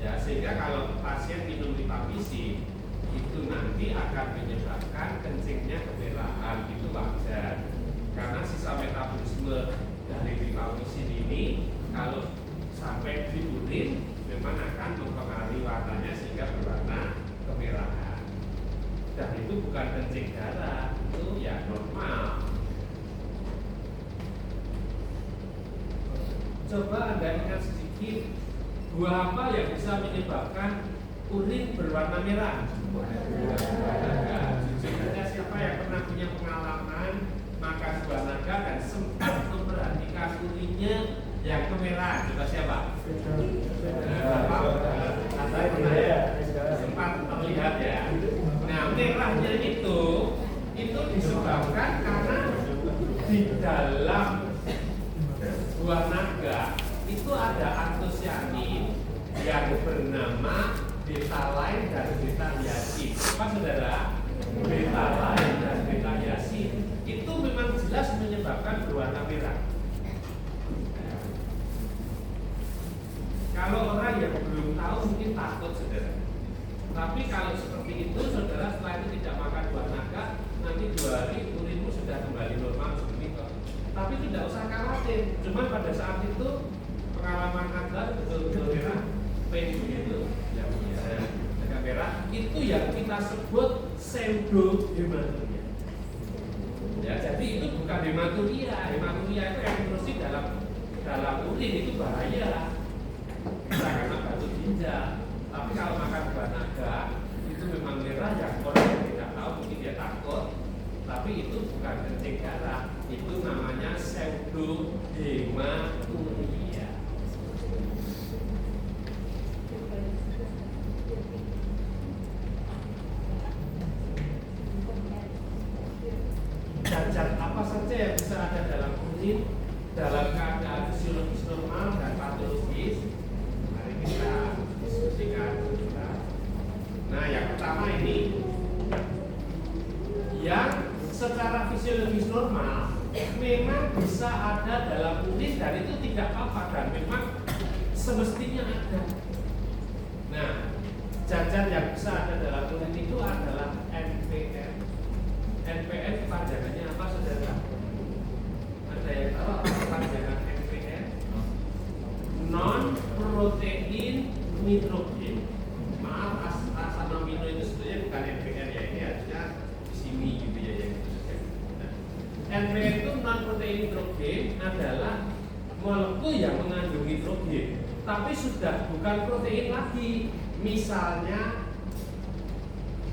Ya, sehingga kalau pasien minum rifampicin itu nanti akan menyebabkan kencingnya kemerahan, itu wajar. Karena sisa metabolisme dari rifampicin ini kalau sampai di urin memang akan mempengaruhi warnanya sehingga berwarna kemerahan. Dan itu bukan kencing darah, itu ya normal. Coba Anda ingat sedikit, buah apa yang bisa menyebabkan urin berwarna merah? Jujur saja, siapa yang pernah punya pengalaman makan buah naga dan sempat memperhatikan urinnya yang kemerahan? Coba siapa? Anda pernah ya? Sempat terlihat ya? Nah, merahnya itu disebabkan karena di dalam buah naga itu ada antosianin yang bernama betalain dan beta-hyasin. Apa saudara? Betalain dan beta-hyasin itu memang jelas menyebabkan berwarna merah. Kalau orang yang belum tahu mungkin takut saudara. Tapi kalau seperti itu, saudara setelah itu tidak makan buah naga, nanti 2 hari urinmu sudah kembali normal seperti itu. Tapi tidak usah khawatir. Cuma pada saat itu pengalaman Anda betul-betul merah, pink begitu, yang agak merah, itu yang kita sebut pseudohematuria. Ya, jadi itu bukan hematuria. Hematuria itu yang terus dalam urin itu bahaya. Bisa karena batu ginjal. Tapi kalau makan buah naga itu memang merah, yang orang yang tidak tahu mungkin dia takut. Tapi itu bukan kencing darah, itu namanya pseudohematuria. Zat apa saja yang bisa ada dalam urin dalam keadaan fisiologis normal dan patologis? Mari kita diskusikan. Nah, yang pertama ini yang secara fisiologis normal memang bisa ada dalam urin dan itu tidak apa-apa dan memang semestinya ada. Nah, zat yang bisa ada dalam urin itu adalah NPN. NPN kepanjangannya apa saudara? Ada yang tahu apa kepanjangan NPN? Non protein nitrogen. Maaf, asam amino itu sebenarnya bukan NPN ya, ini harusnya di sini gitu ya yang itu. Nah, NPN itu non protein nitrogen adalah molekul yang mengandung nitrogen, tapi sudah bukan protein lagi. Misalnya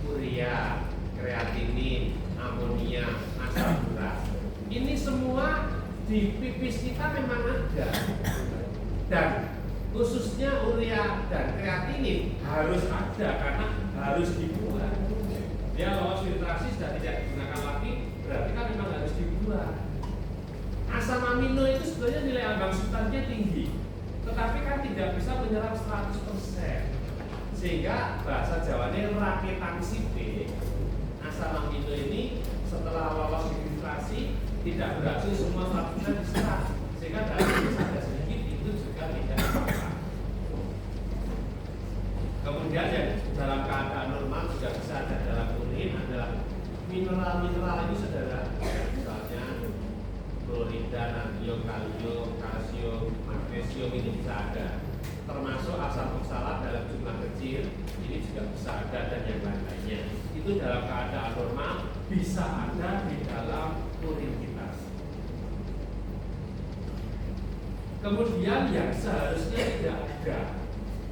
urea, kreatinin, amonia, asam urat. Ini semua di pipis kita memang ada. Dan khususnya urea dan kreatinin harus ada karena harus dibuat. Dia lolos filtrasi sudah tidak digunakan lagi, berarti kan memang harus dibuat. Asam amino itu sebenarnya nilai ambang substansinya tinggi, tetapi kan tidak bisa menyerap 100%. Sehingga bahasa Jawanya rakitan sipe. Asam amino ini setelah lolos filtrasi tidak berhasil semua 100% diserap, sehingga dalam ada sedikit itu juga tidak apa-apa. Kemudian yang dalam keadaan normal juga bisa ada dalam urin adalah mineral-mineral ini saudara, misalnya klorida, natrium, kalium, kalsium, magnesium ini bisa ada. Termasuk asam oksalat dalam jumlah kecil ini juga bisa ada dan yang lain-lainnya. Itu dalam keadaan normal bisa ada di dalam urin kita. Kemudian yang seharusnya tidak ada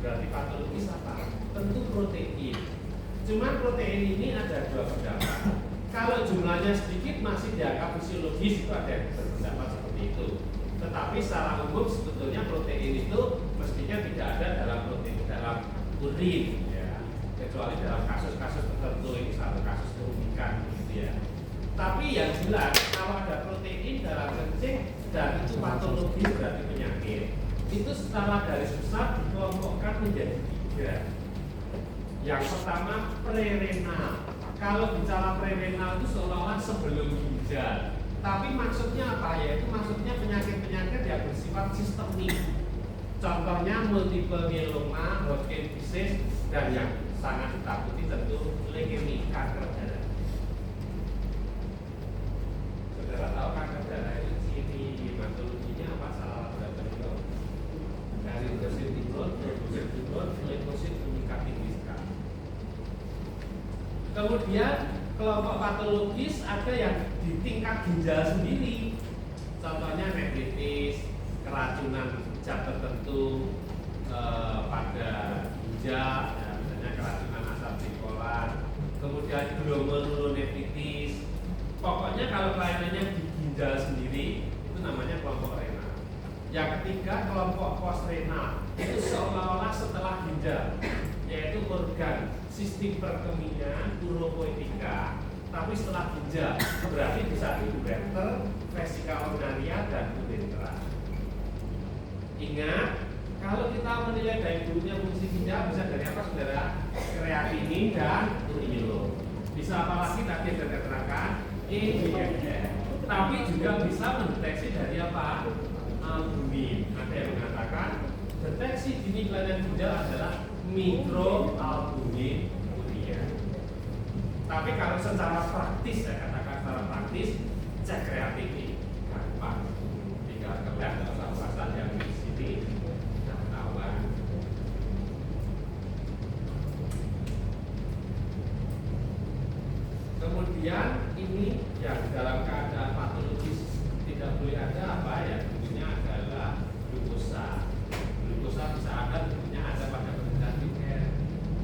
Berarti patologis apa? Tentu protein. Cuman protein ini ada dua pendapat. Kalau jumlahnya sedikit masih dianggap fisiologis, itu ada yang berpendapat seperti itu. Tetapi secara umum sebetulnya protein itu mestinya tidak ada dalam urin, ya. Kecuali dalam kasus-kasus tertentu, ini satu kasus keunikan, gitu ya. Tapi yang jelas kalau ada protein dalam kencing dan itu patologis berarti penyakit, itu secara garis besar dikelompokkan menjadi 3. Yang pertama prerenal. Kalau bicara prerenal itu seolah-olah sebelum ginjal. Tapi maksudnya apa? Yaitu maksudnya penyakit-penyakit yang bersifat sistemik. Contohnya multiple myeloma, Hodgkin disease, dan yang sangat ditakuti tentu leukemia, kanker darah. Saudara tahu kanker darah itu ciri hematologinya apa? Salah laboratorium. Dari dosis timbul, leukosit meningkat tinggi sekali. Kemudian kelompok patologis ada yang di tingkat ginjal sendiri. Contohnya nefritis, keracunan zat tertentu pada ginjal, ya, misalnya keracunan asam trikolat. Kemudian glomerulonefritis. Pokoknya kalau kelainannya di ginjal sendiri itu namanya kelompok renal. Yang ketiga kelompok postrenal, itu seolah-olah setelah ginjal, yaitu organ sistem perkemian, uropoetika, tapi setelah ginjal berarti bisa di ureter, vesika urinaria, dan uretra. Ingat, kalau kita menilai dari buruknya fungsi ginjal bisa dari apa, saudara? Kreatinin dan uril. Bisa apa lagi tadi yang saya terangkan? EGFR. Tapi juga bisa mendeteksi dari apa? Albumin. Ada yang mengatakan deteksi dini kelainan ginjal adalah mikroalbumin urea. Tapi kalau secara praktis, saya katakan secara praktis, cek kreatinin gampang. Tinggal kelihatan dalam pasal yang di sini sudah ketahuan. Kemudian ini yang dalam keadaan patologis tidak boleh ada apa ya? Tentunya adalah glukosa. Glukosa bisa ada, tentunya ada pada penelitian Biker.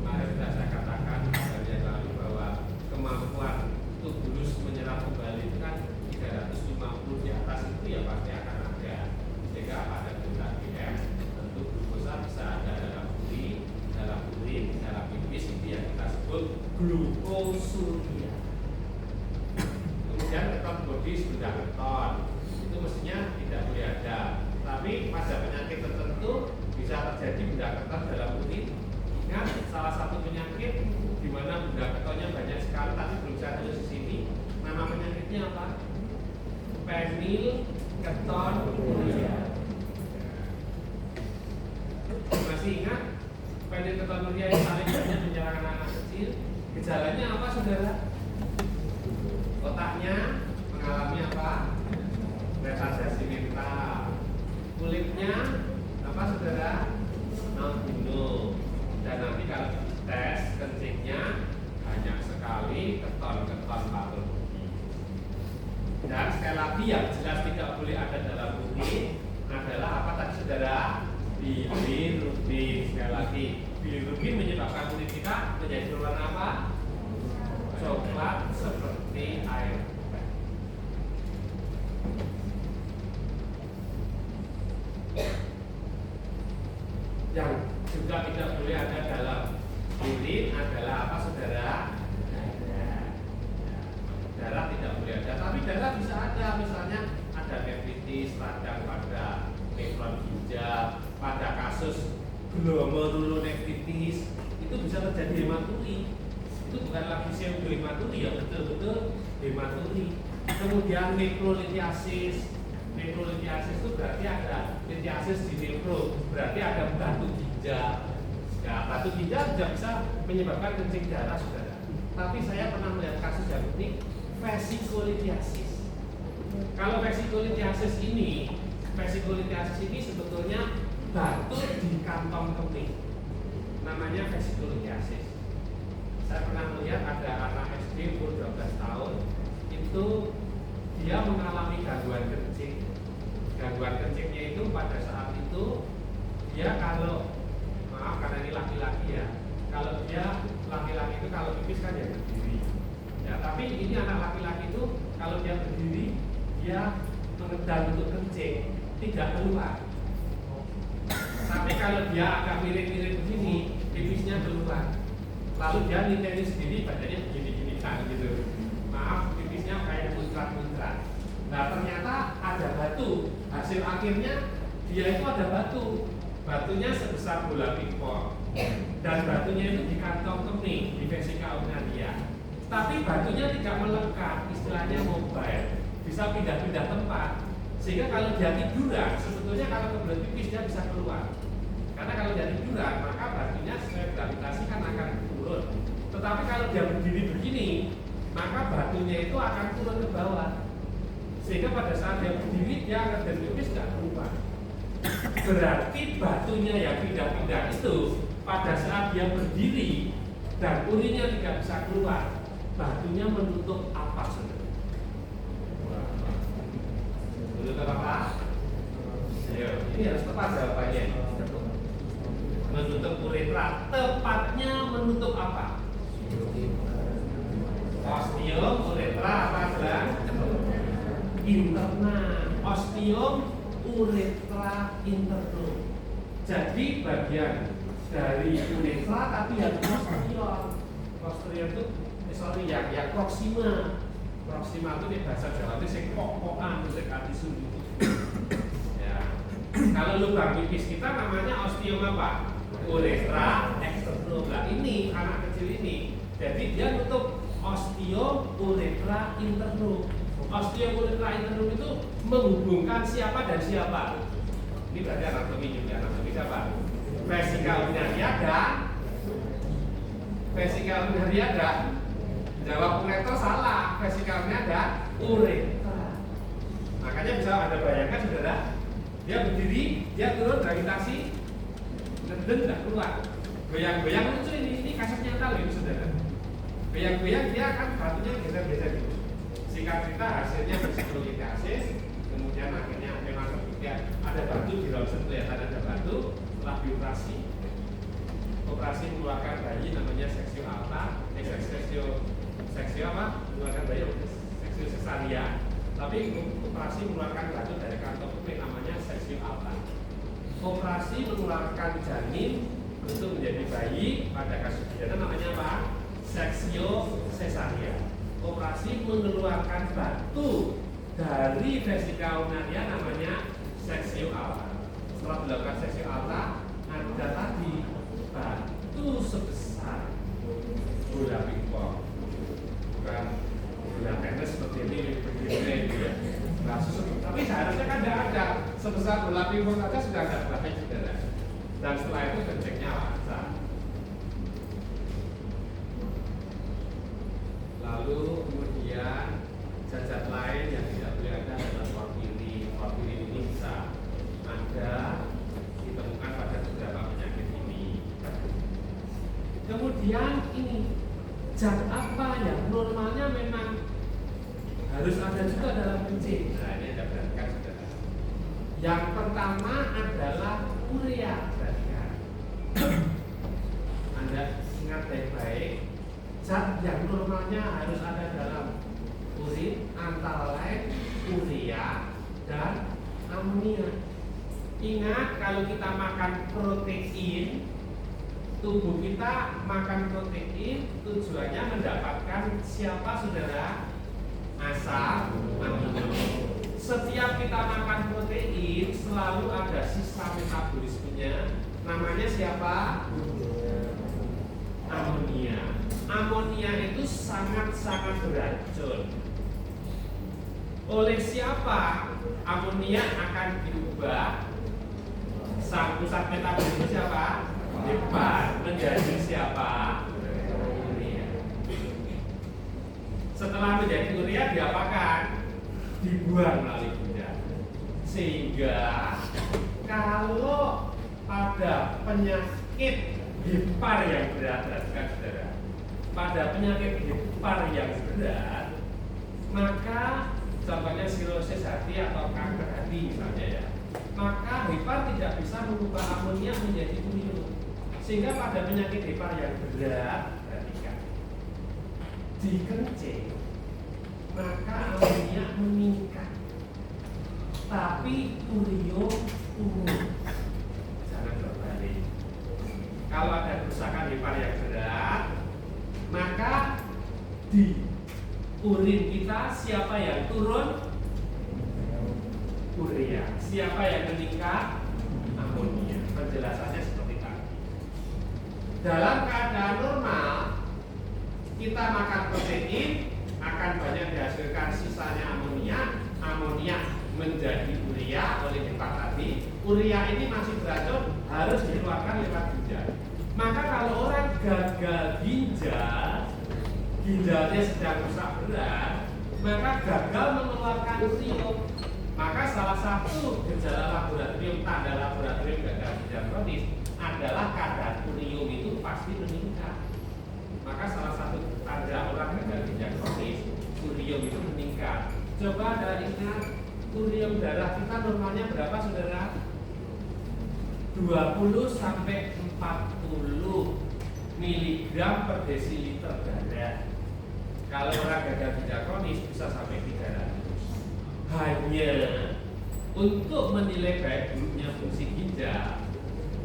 Kemarin sudah saya katakan pada yang lalu bahwa kemampuan tubulus menyerap kembali itu kan 350 di atas itu ya pasti akan ada. Sehingga pada penelitian BM tentu glukosa bisa ada dalam urin, dalam pipis, itu yang kita sebut glukosuria. Kemudian keton bodi sudah keton, itu mestinya tidak boleh ada. Tapi pada penyakit tertentu bisa terjadi benda keton dalam urin. Ingat, salah satu penyakit di mana benda ketonnya banyak sekali, tapi belum saya tulis di sini. Nama penyakitnya apa? Fenilketonuria. Masih ingat? Fenilketonuria yang paling banyak menyerang anak kecil. Gejalanya apa, saudara? Otaknya mengalami apa? Retardasi mental. Kulitnya apa, saudara? Albino. Dan nanti kalau tes kencingnya banyak sekali keton-keton patologi. Dan sekali lagi yang jelas tidak boleh ada dalam urin adalah apa tadi, saudara? Bilirubin. Sekali lagi, bilirubin menyebabkan kulit kita menjadi berwarna apa? Coklat seperti air. Yang juga tidak boleh ada dalam urin adalah apa, saudara? Darah tidak boleh ada, tapi darah bisa ada. Misalnya ada nefritis, radang pada nefron ginjal, pada kasus glomerulonefritis itu bisa terjadi hematuri. Itu bukan lagi pseudohematuri, ya betul-betul hematuri. Kemudian nekrolitiasis. Nekrolitiasis itu berarti ada litiasis di nefro, berarti ada batu ginjal. Nah, batu ginjal juga bisa menyebabkan kencing darah, saudara. Tapi saya pernah melihat kasus yang unik, vesikolitiasis. Kalau vesikolitiasis ini sebetulnya batu di kantong kemih. Namanya vesikolitiasis. Saya pernah melihat ada anak SD umur 12 tahun, itu dia mengalami gangguan kencing. Gangguan kencingnya itu pada saat itu dia kalau karena ini laki-laki ya. Kalau dia laki-laki itu kalau pipis kan ya berdiri. Ya, tapi ini anak laki-laki itu kalau dia berdiri dia mengendal untuk kencing, tidak keluar. Tapi kalau dia agak mirip-mirip begini, pipisnya keluar. Lalu dia niteni sendiri badannya begini-gini kan gitu. Maaf, pipisnya kayak muncrat-muncrat. Nah ternyata ada batu. Hasil akhirnya dia itu ada batu. Batunya sebesar bola pingpong. Dan batunya itu di kantong kemih, di vesika urinaria. Tapi batunya tidak melekat, istilahnya mobile, bisa pindah-pindah tempat. Sehingga kalau dia tiduran, sebetulnya kalau kebelet pipis dia bisa keluar. Karena kalau dia tiduran, maka batunya sesuai gravitasi kan akan turun. Tetapi kalau dia berdiri begini, maka batunya itu akan turun ke bawah. Sehingga pada saat dia berdiri, dia akan pipis tidak keluar. Berarti batunya yang pindah-pindah itu pada saat dia berdiri dan urinnya tidak bisa keluar, batunya menutup apa sebenarnya? Menutup apa? Ayo, ini harus tepat jawabannya. Menutup uretra, tepatnya menutup apa? Ostium, uretra, apa bilang? Interna, ostium, uretra, internum. Jadi bagian dari uretra tapi yang posterior. Posterior itu yang proxima. Proxima itu di bahasa Jawa itu sing pok-pokan mendekati sumbu. Ya. Kalau lubang pipis kita namanya ostium apa? Uretra externum. Nah ini anak kecil ini. Jadi dia nutup ostium uretra internum. Ostium uretra internum itu menghubungkan siapa dan siapa. Ini berarti anatomi juga. Anatomi siapa? Vesika urinaria dan vesika urinaria dan jawab uretra salah. Vesika urinaria dan uretra. Makanya bisa Anda bayangkan saudara, dia berdiri, dia turun gravitasi, dan tidak keluar. Goyang-goyang lucu ini kasus nyata loh ini saudara. Goyang-goyang dia akan batunya geser-geser gitu. Singkat cerita hasilnya bersiklolisis, kemudian akhirnya memang ketika ada batu di ronsen kelihatan ada batu, setelah dioperasi, operasi mengeluarkan bayi namanya seksio alta, seksio apa? Mengeluarkan bayi seksio cesaria. Tapi operasi mengeluarkan batu dari kantong kemih namanya seksio alta. Operasi mengeluarkan janin untuk menjadi bayi pada kasus pidana namanya apa? Seksio cesaria. Operasi mengeluarkan batu dari vesika urinaria namanya seksio alta. Setelah dilakukan seksio alta, ada tadi batu sebesar bola pingpong, bukan bola tenis seperti ini begini ya. Nah, tapi seharusnya kan tidak ada sebesar bola pingpong saja sudah ada berapa saudara. Dan setelah itu kencingnya lancar. Lalu kemudian zat lain yang tidak boleh ada adalah warpirin. Warpirin ini bisa ada ditemukan pada beberapa penyakit ini. Kemudian ini zat apa yang normalnya memang harus ada juga dalam kencing. Nah ini Anda perhatikan saudara. Yang pertama adalah urea. Perhatikan. Anda ingat baik-baik. Zat yang normalnya harus ada dalam urin antara lain urea dan amonia. Ingat kalau kita makan protein, tubuh kita makan protein tujuannya mendapatkan siapa saudara? Asam amino. Setiap kita makan protein selalu ada sisa metabolismenya. Namanya siapa? Amonia. Amonia itu sangat-sangat beracun. Oleh siapa amonia akan diubah? Sang pusat metabolisme siapa? Hepat. Menjadi siapa? Urea. Setelah menjadi urea diapakan? Dibuang melalui ginjal. Sehingga kalau pada penyakit hepar yang berat, perhatikan saudara, pada penyakit hepar yang berat, maka contohnya sirosis hati atau kanker hati misalnya ya, maka hepar tidak bisa mengubah amonia menjadi urea, Sehingga pada penyakit hepar yang berat, perhatikan, dikencing, maka amoniak meningkat, tapi urea turun. Jangan berbalik. Kalau ada kerusakan hepar yang berat, maka di urin kita siapa yang turun? Urea. Siapa yang meningkat? Amonia. Penjelasannya seperti tadi. Dalam keadaan normal, kita makan protein, akan banyak dihasilkan sisanya amonia. Amonia menjadi urea oleh hepar tadi. Urea ini masih beracun, harus dikeluarkan lewat ginjal. Maka kalau orang gagal ginjal, ginjalnya sedang rusak berat, maka gagal mengeluarkan urium. Maka salah satu gejala laboratorium, tanda laboratorium gagal ginjal kronis adalah kadar urium itu pasti meningkat. Maka salah satu tanda orang gagal ginjal kronis, urium itu meningkat. Coba Anda ingat, urium darah kita normalnya berapa, saudara? 20 sampai 40 miligram per desiliter darah. Kalau orang gagal ginjal kronis bisa sampai 300. Hanya untuk menilai baik buruknya fungsi ginjal,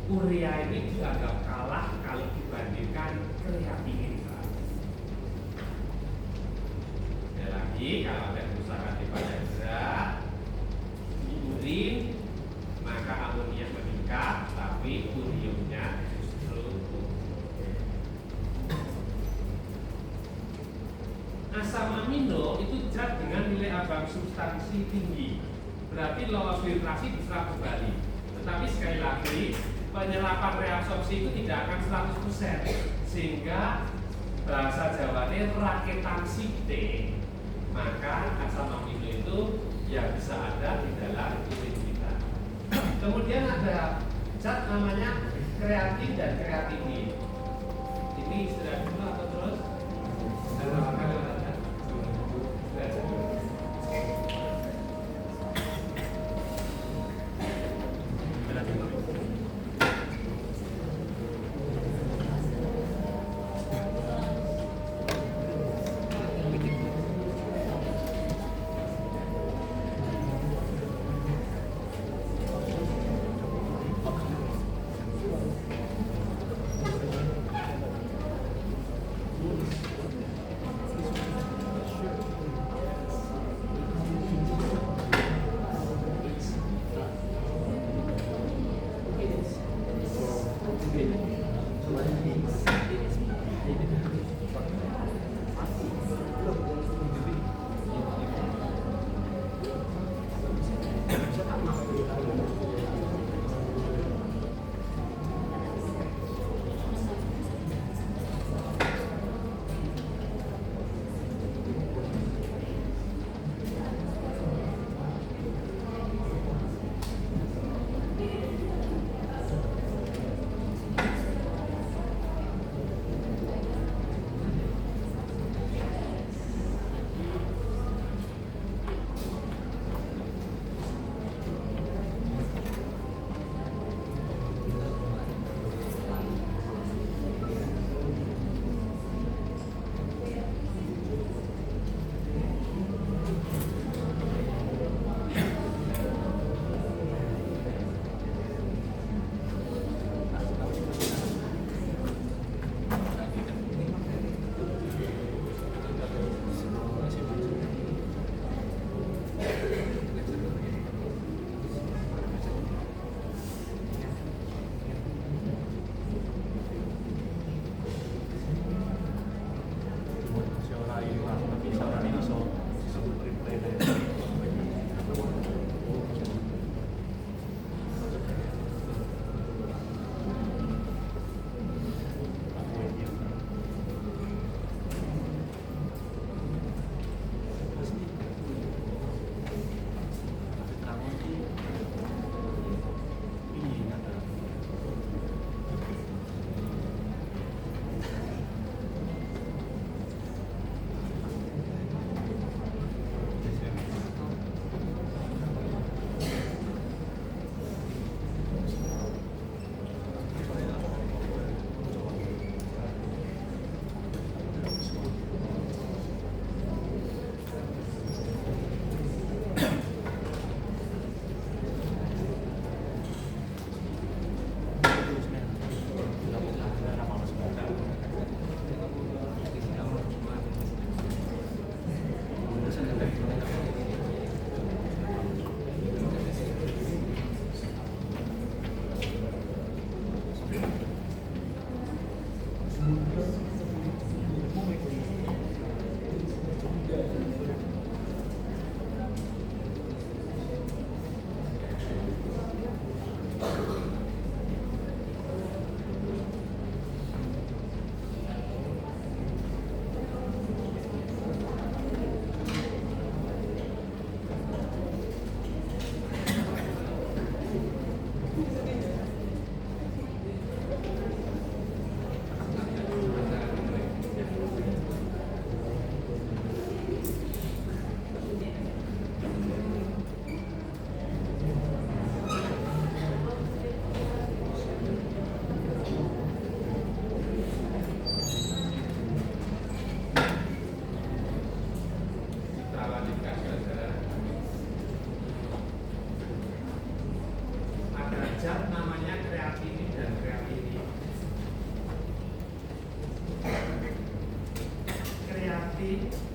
urea ini dianggap kalah kalau dibandingkan kreatinin. Sekali lagi, kalau ada kerusakan hepar yang berat di urin, maka amonia meningkat, tapi uriumnya justru turun. Asam amino itu zat dengan nilai abang substansi tinggi, berarti lolos filtrasi bisa kembali. Tetapi sekali lagi, penyerapan reabsorpsi itu tidak akan 100%, sehingga bahasa Jawanya raketan sipte. Maka asam amino itu yang bisa ada di dalam urin kita. Kemudian ada zat namanya kreatin dan kreatinin. Ini istirahat dulu atau terus?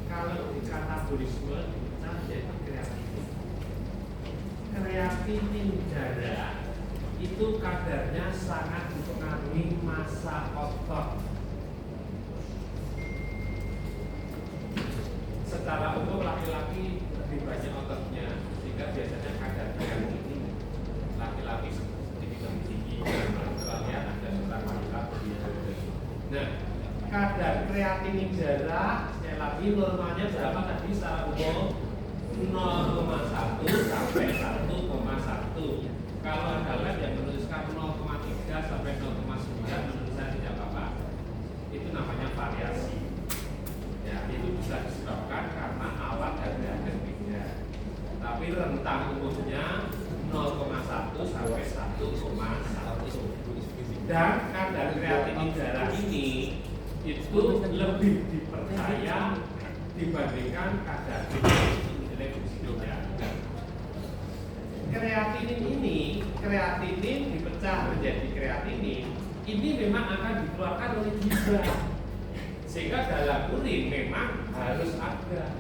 Kalau di katabolisme kita menjadi kreatin. Kreatinin darah itu kadarnya sangat dipengaruhi massa otot. Secara umum laki-laki lebih banyak ototnya, sehingga biasanya kadar kreatinin laki-laki sedikit lebih tinggi. Kalau lihat ada seorang wanita begitu. Nah, kadar kreatinin darah sekali lagi normalnya berapa tadi secara umum 0,1 sampai 1,1. Kalau ada lab yang menuliskan 0,3 sampai 0,9 menurut saya tidak apa-apa. Itu namanya variasi. Ya, itu bisa disebabkan karena alat dan reagen beda. Tapi rentang umumnya 0,1 sampai 1,1. Dan kadar kreatinin darah ini itu lebih dipercaya dibandingkan kadar glukosidanya. Kreatinin dipecah menjadi kreatinin, ini memang akan dikeluarkan oleh ginjal, sehingga dalam urin memang harus ada.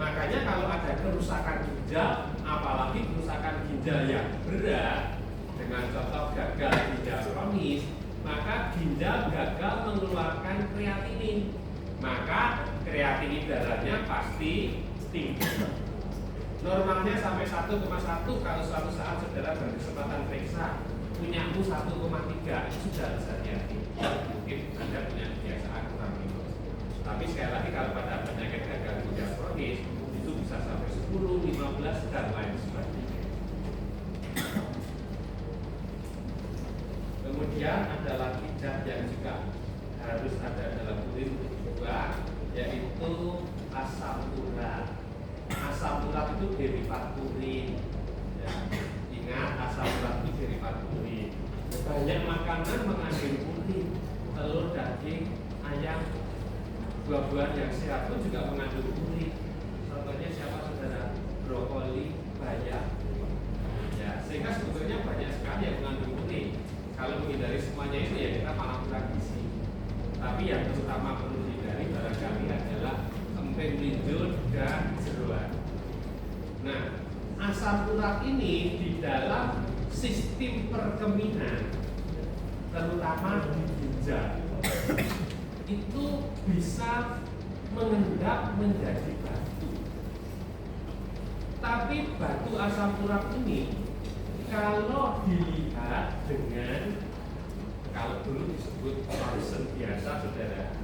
Makanya kalau ada kerusakan ginjal, apalagi kerusakan ginjal yang berat, dengan contoh gagal ginjal kronis, maka ginjal gagal mengeluarkan kreatinin, maka kreatinin darahnya pasti tinggi. Normalnya sampai 1,1. Kalau suatu saat saudara berkesempatan periksa punyamu 1,3, itu sudah harus hati-hati. Mungkin Anda punya kebiasaan kurang minum. Tapi sekali lagi kalau pada penyakit gagal ginjal kronis itu bisa sampai 10, 15 dan lain sebagainya. Kemudian ada lagi zat yang juga harus ada dalam urin kedua, yaitu asam urat. Asam urat itu derivat urin. Ya, ingat asam urat itu derivat urin. Banyak makanan mengandung urin, telur, daging, ayam, buah-buahan yang sehat pun juga mengandung urin. Contohnya siapa saudara? Brokoli, bayam. Ya, sehingga sebetulnya banyak sekali yang mengandung urin. Kalau menghindari semuanya itu ya kita malah kurang gizi. Tapi yang terutama perlu dihindari barangkali adalah emping, linjut, dan jeroan. Nah, asam urat ini di dalam sistem perkeminan, terutama di ginjal, itu bisa mengendap menjadi batu. Tapi batu asam urat ini kalau dilihat dengan, kalau dulu disebut ronsen biasa saudara,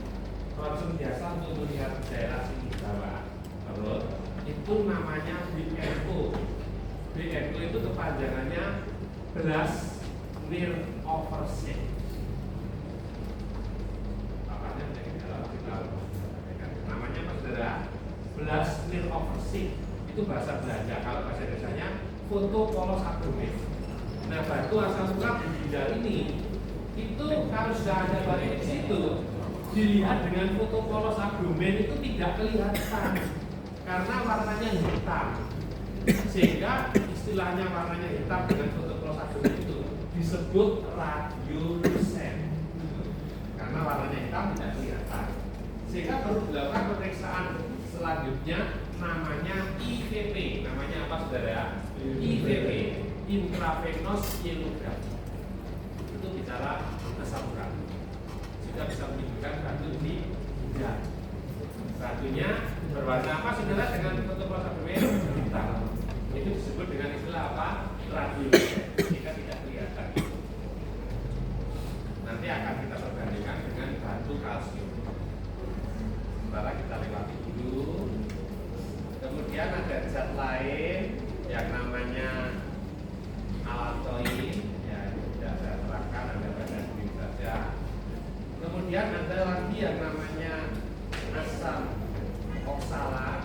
ronsen biasa untuk melihat daerah sini bawah perut, itu namanya BNO. BNO itu kepanjangannya Blast Near Oversight. Makanya namanya apa saudara? Blast Near Oversight. Itu bahasa Belanda. Kalau bahasa Indonesianya foto polos abdomen. Nah, batu asam urat di ginjal ini itu kalau sudah ada batu di situ, dilihat dengan foto polos abdomen itu tidak kelihatan karena warnanya hitam. Sehingga istilahnya warnanya hitam dengan fotoprosagrumen itu disebut radiolucen karena warnanya hitam tidak kelihatan. Sehingga perlu dilakukan pemeriksaan selanjutnya namanya IVP. Namanya apa saudara? IVP, intravenous elongation. Itu bicara asam urat. Juga bisa menunjukkan batu di ginjal. Batunya berwarna apa saudara dengan fotoprosagrumen hitam? Itu disebut dengan istilah apa? Radiolucen. Jika tidak kelihatan. Nanti akan kita perbandingkan dengan batu kalsium. Sementara kita lewati dulu. Kemudian ada zat lain yang namanya alatoin, ya tidak saya terangkan, ada pada sini saja. Kemudian ada lagi yang namanya asam oksalat.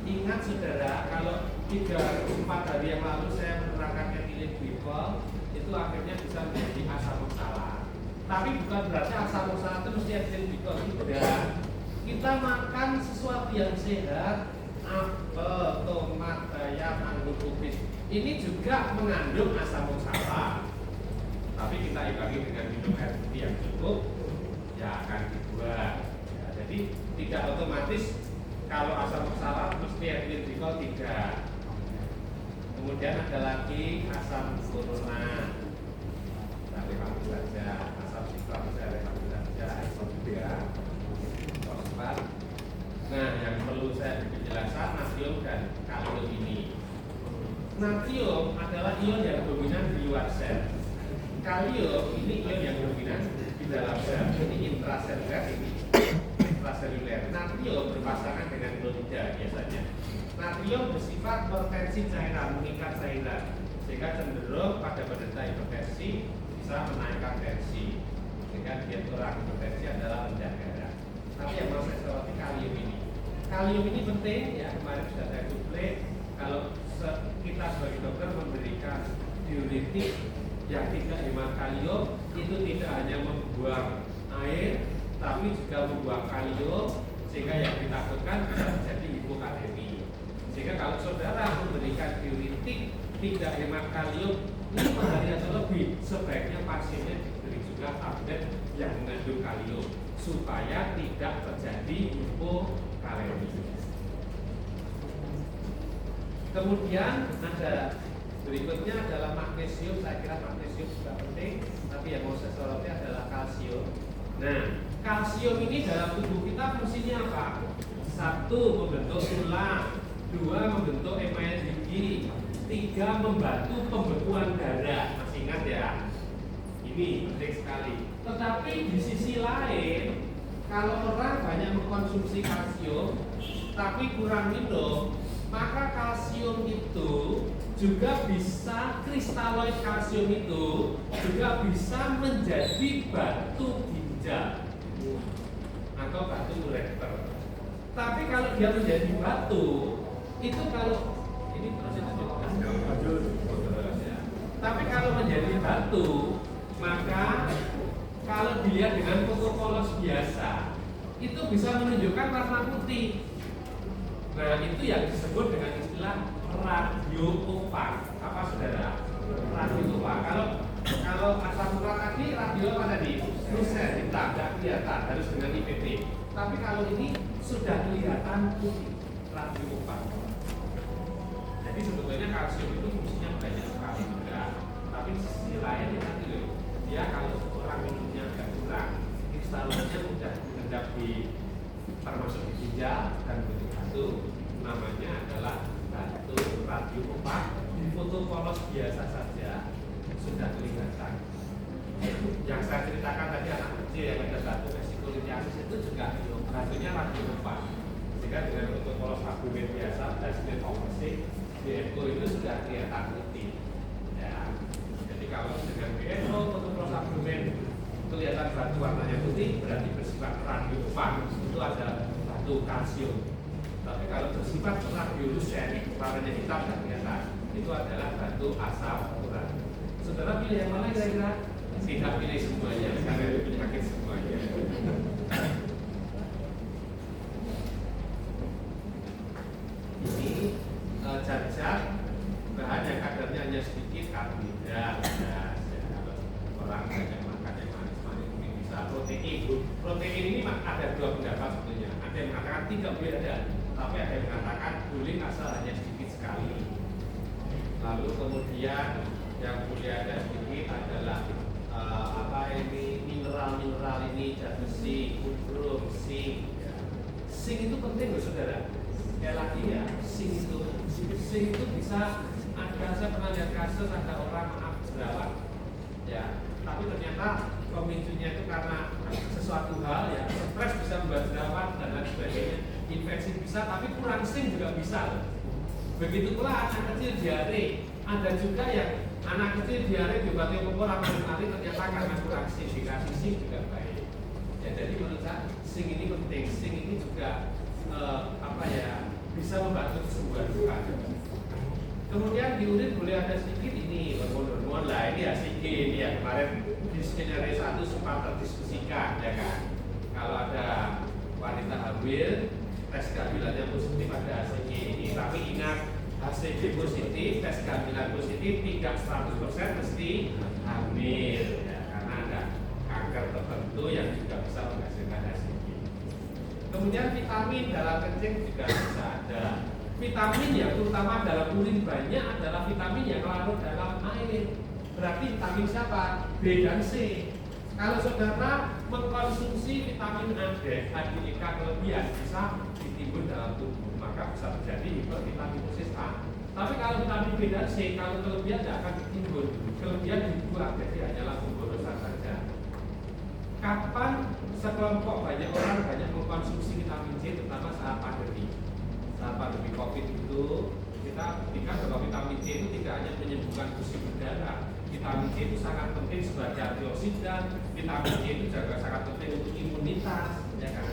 Ingat saudara, kalau 3-4 hari yang lalu saya menerangkan etilen glikol, itu akhirnya bisa menjadi asam oksalat. Tapi bukan berarti asam oksalat itu mesti etilen glikol, tidak. Kita makan sesuatu yang sehat, apel, tomat, bayam, anggur putih, ini juga mengandung asam oksalat. Tapi kita imbangi dengan minum air putih yang cukup, ya akan dibuat. Ya, jadi tidak otomatis kalau asam oksalat mesti etilen glikol, tidak. Kemudian ada lagi asam glutamat, kita lewati saja. Asam sitrat saya lewati saja. Nah, yang perlu saya beri penjelasan natrium dan kalium ini. Natrium adalah ion yang dominan di luar sel. Kalium ini ion yang dominan di dalam sel. Ini intraseluler, ini ekstraseluler. Natrium berpasangan dengan klorida biasanya. Natrium bersifat bertensi cairan, mengikat cairan, sehingga cenderung pada penderita hipertensi bisa menaikkan tensi. Sehingga diet orang hipertensi adalah rendah darah. Tapi yang mau saya soroti kalium ini. Kalium ini penting, ya kemarin sudah saya tulis. Kalau kita sebagai dokter memberikan diuretik yang tidak hemat kalium, itu tidak hanya membuang air, tapi juga membuang kalium, sehingga yang ditakutkan bisa terjadi hipokalemi. Sehingga kalau saudara memberikan diuretik tidak hemat kalium 5 hari atau lebih, sebaiknya pasiennya diberi juga tablet yang mengandung kalium supaya tidak terjadi hipokalemi. Kemudian ada berikutnya adalah magnesium. Saya kira magnesium juga penting, tapi yang mau saya soroti adalah kalsium. Nah, kalsium ini dalam tubuh kita fungsinya apa? 1, membentuk tulang, 2, membentuk email gigi, 3, membantu pembekuan darah. Masih ingat ya? Ini penting sekali. Tetapi di sisi lain, kalau orang banyak mengkonsumsi kalsium tapi kurang minum, maka kalsium itu juga bisa, kristaloid kalsium itu juga bisa menjadi batu ginjal atau batu ureter. Tapi kalau dia menjadi batu, itu kalau ini tapi kalau menjadi batu, maka kalau dilihat dengan fotopolos biasa, itu bisa menunjukkan warna putih. Nah, itu yang disebut dengan istilah radiopak. Apa saudara? Radiopak. Kalau asam urat tadi radio apa tadi? Lusen, hitam, tidak kelihatan, harus dengan IPP. Tapi kalau ini sudah kelihatan putih, radiopak. Jadi sebetulnya kalsium itu fungsinya banyak sekali juga. Tapi di sisi lain ya tadi loh, dia kalau orang minumnya agak kurang, kristalnya mudah mengendap di termasuk di ginjal dan bentuk batu. Namanya adalah batu radiopak. Di fotopolos biasa saja sudah kelihatan. Yang saya ceritakan tadi anak kecil yang ada batu vesikulitis itu juga batunya radiopak. Jika dengan fotopolos albumin biasa hasil komposisi BFO itu sudah kelihatan putih. Ya. Jadi kalau dengan BFO fotopolos albumin kelihatan batu warnanya putih, berarti bersifat radiopak. Itu ada batu kalsium. Tapi kalau bersifat radiolucen, warnanya hitam dan kelihatan, itu adalah batu asam urat. Saudara pilih yang mana kira-kira? Tidak pilih semuanya, karena itu penyakit semuanya. Ini zat-zat karbohidrat ya, kalau orang banyak makan yang manis-manis mungkin bisa protein. Protein ini ada dua pendapat sebetulnya. Ada yang mengatakan tidak boleh ada, tapi ada yang mengatakan boleh asal hanya sedikit sekali. Lalu kemudian yang boleh ada sedikit adalah mineral ini, zat besi, kufrum, zinc. Zinc itu penting loh saudara. Sekali lagi ya, zinc itu bisa ada, saya pernah lihat kasus ada orang jerawat ya, tapi ternyata pemicunya itu karena sesuatu hal ya, stres bisa membuat jerawat dan lain sebagainya, infeksi bisa, tapi kurang zinc juga bisa. Begitu pula anak kecil diare, ada juga yang anak kecil diare diobati kompor hari ternyata karena kurang zinc, dikasih zinc juga baik. Ya, jadi menurut saya zinc ini penting, zinc ini juga bisa membantu kesembuhan luka. Kemudian di urin boleh ada sedikit ini hormon lah, ini ya sedikit ini ya, kemarin di skenario 1 sempat terdiskusikan ya kan. Kalau ada wanita hamil tes kehamilannya positif ada HCG ini, tapi ingat HCG positif, tes kehamilan positif tidak 100% mesti hamil ya, karena ada kanker tertentu yang juga bisa menghasilkan HCG. Kemudian vitamin dalam kencing juga bisa ada. Vitamin yang terutama dalam urin banyak adalah vitamin yang larut dalam air. Berarti vitamin siapa? B dan C. Kalau saudara mengkonsumsi vitamin A, D, K kelebihan bisa ditimbun dalam tubuh, maka bisa terjadi hipervitaminosis A. Tapi kalau vitamin B dan C, kalau kelebihan tidak akan ditimbun, kelebihan dibuang, jadi hanyalah pemborosan saja. Kapan sekelompok banyak orang banyak mengkonsumsi vitamin C, terutama saat pandemi COVID itu, kita buktikan bahwa vitamin C itu tidak hanya menyembuhkan fungsi berdarah, vitamin C itu sangat penting sebagai antioksidan, vitamin C itu juga sangat penting untuk imunitas, ya kan?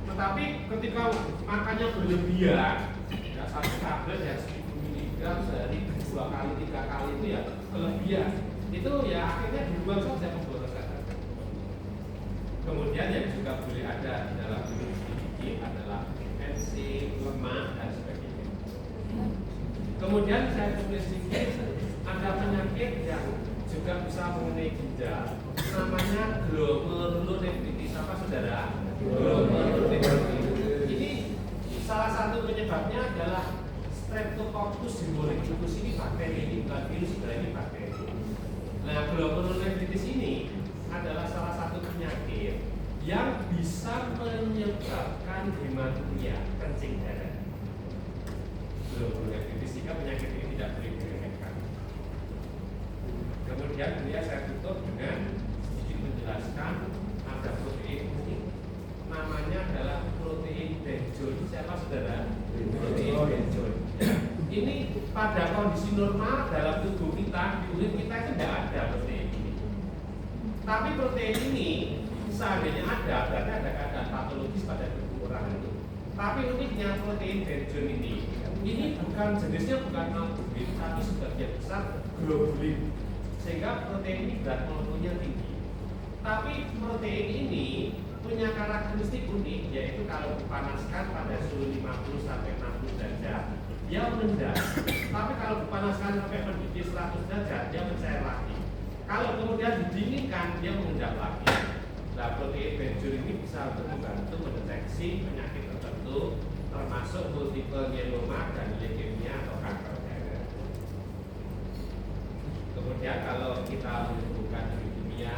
Tetapi ketika makannya berlebihan, ya satu tablet yang 1000 mg sehari 2 kali 3 kali itu ya kelebihan, itu ya akhirnya dibuang saja pemborosan. Kemudian yang juga boleh ada di dalam tubuh sedikit adalah enzim, lemak dan sebagainya. Kemudian saya tulis sedikit ada penyakit yang juga bisa mengenai ginjal, namanya glomerulonefritis. Apa saudara? Glomerulonefritis. Ini salah satu penyebabnya adalah Streptococcus pneumonitis. Ini bakteri, ini bukan virus, sebenarnya ini bakteri. Nah, glomerulonefritis ini adalah salah satu penyakit yang bisa menyebabkan hematuria, kencing darah. Glomerulonefritis, jika penyakit ini tidak boleh diremehkan. Kemudian saya tutup dengan sedikit menjelaskan ada protein unik, namanya adalah protein benzoin. Siapa saudara? Protein benzoin. Ini pada kondisi normal dalam tubuh kita, di urin kita itu tidak ada protein ini. Tapi protein ini seandainya ada, berarti ada keadaan patologis pada tubuh orang itu. Tapi uniknya protein benzoin ini bukan jenisnya bukan albumin, tapi sebagian besar globulin, sehingga protein ini berat molekulnya tinggi. Tapi protein ini punya karakteristik unik, yaitu kalau dipanaskan pada suhu 50 sampai 60 derajat dia mengendap. Tapi kalau dipanaskan sampai mendidih 100 derajat dia mencair lagi. Kalau kemudian didinginkan dia mengendap lagi. Nah, protein benzoin ini bisa untuk membantu mendeteksi penyakit tertentu, termasuk multiple myeloma dan leukemia atau kanker darah. Kemudian kalau kita menyembuhkan leukemia,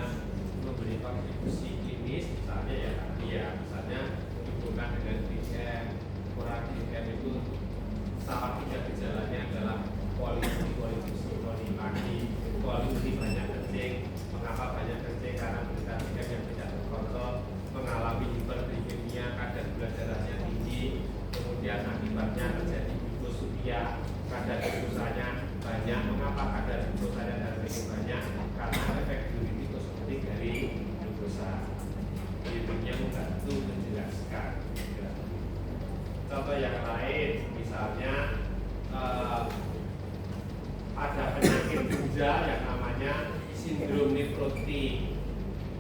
memberi kontribusi klinis, misalnya ya tadi ya, misalnya dihubungkan dengan DM, orang DM itu salah 3 gejalanya adalah poliuria, banyak kencing. Mengapa banyak kencing? Karena berita DM yang tidak terkontrol, mengalami hiperglikemia, kadar gula darahnya tinggi, kemudian akibatnya terjadi glukosuria, kadar glukosanya banyak. Mengapa kadar glukosanya darahnya banyak? Karena efek diuretik dari glukosa. Itu membantu menjelaskan. Contoh yang lain, misalnya ada penyakit ginjal yang namanya sindrom nefrotik.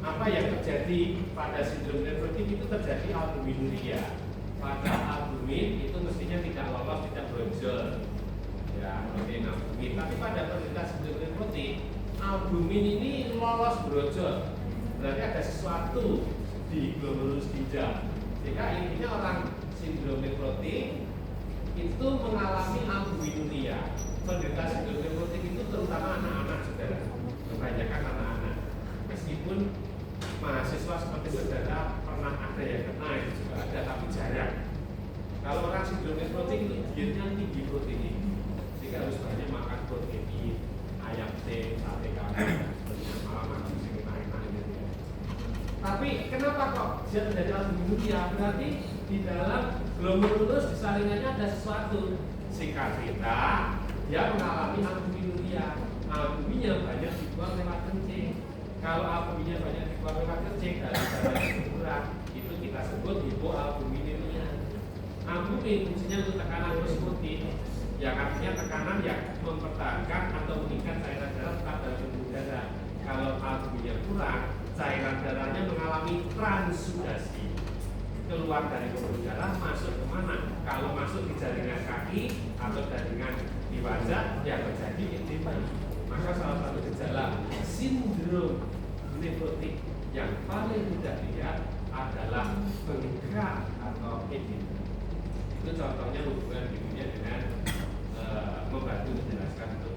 Apa yang terjadi pada sindrom nefrotik itu terjadi albuminuria. Pada albumin itu mestinya tidak lolos, tidak brojol, ya protein albumin. Tapi pada penderita sindrom nefrotik, albumin ini lolos brojol. Berarti ada sesuatu di glomerulus ginjal. Sehingga intinya orang sindrom nefrotik itu mengalami albuminuria. Penderita sindrom nefrotik itu terutama anak-anak, saudara. Kebanyakan anak-anak. Meskipun mahasiswa seperti saudara pernah ada yang kena, itu juga ada, tapi jarang. Kalau orang sindrom nefrotik itu dietnya tinggi protein, sehingga harus banyak makan protein, ayam teh, sate kambing, malam makan sing enak-enak gitu ya. Tapi kenapa kok dia terjadi albuminuria? Berarti di dalam glomerulus di saringannya ada sesuatu. Singkat cerita, dia mengalami albuminuria. Albuminnya banyak dibuang lewat kencing. Kalau albuminnya banyak dibuang lewat kencing dari darah yang berkurang, itu kita sebut hipoalbuminuria. Albumin fungsinya untuk tekanan osmotik, yang artinya tekanan yang mempertahankan atau meningkat cairan darah tetap dalam pembuluh darah. Kalau albuminnya kurang, cairan darahnya mengalami transudasi, keluar dari pembuluh darah masuk kemana? Kalau masuk di jaringan kaki atau jaringan di wajah, ya terjadi edema. Maka salah satu gejala sindrom nefrotik yang paling mudah dilihat adalah bengkak atau edema. Itu contohnya hubungan ibunya dengan membantu menjelaskan untuk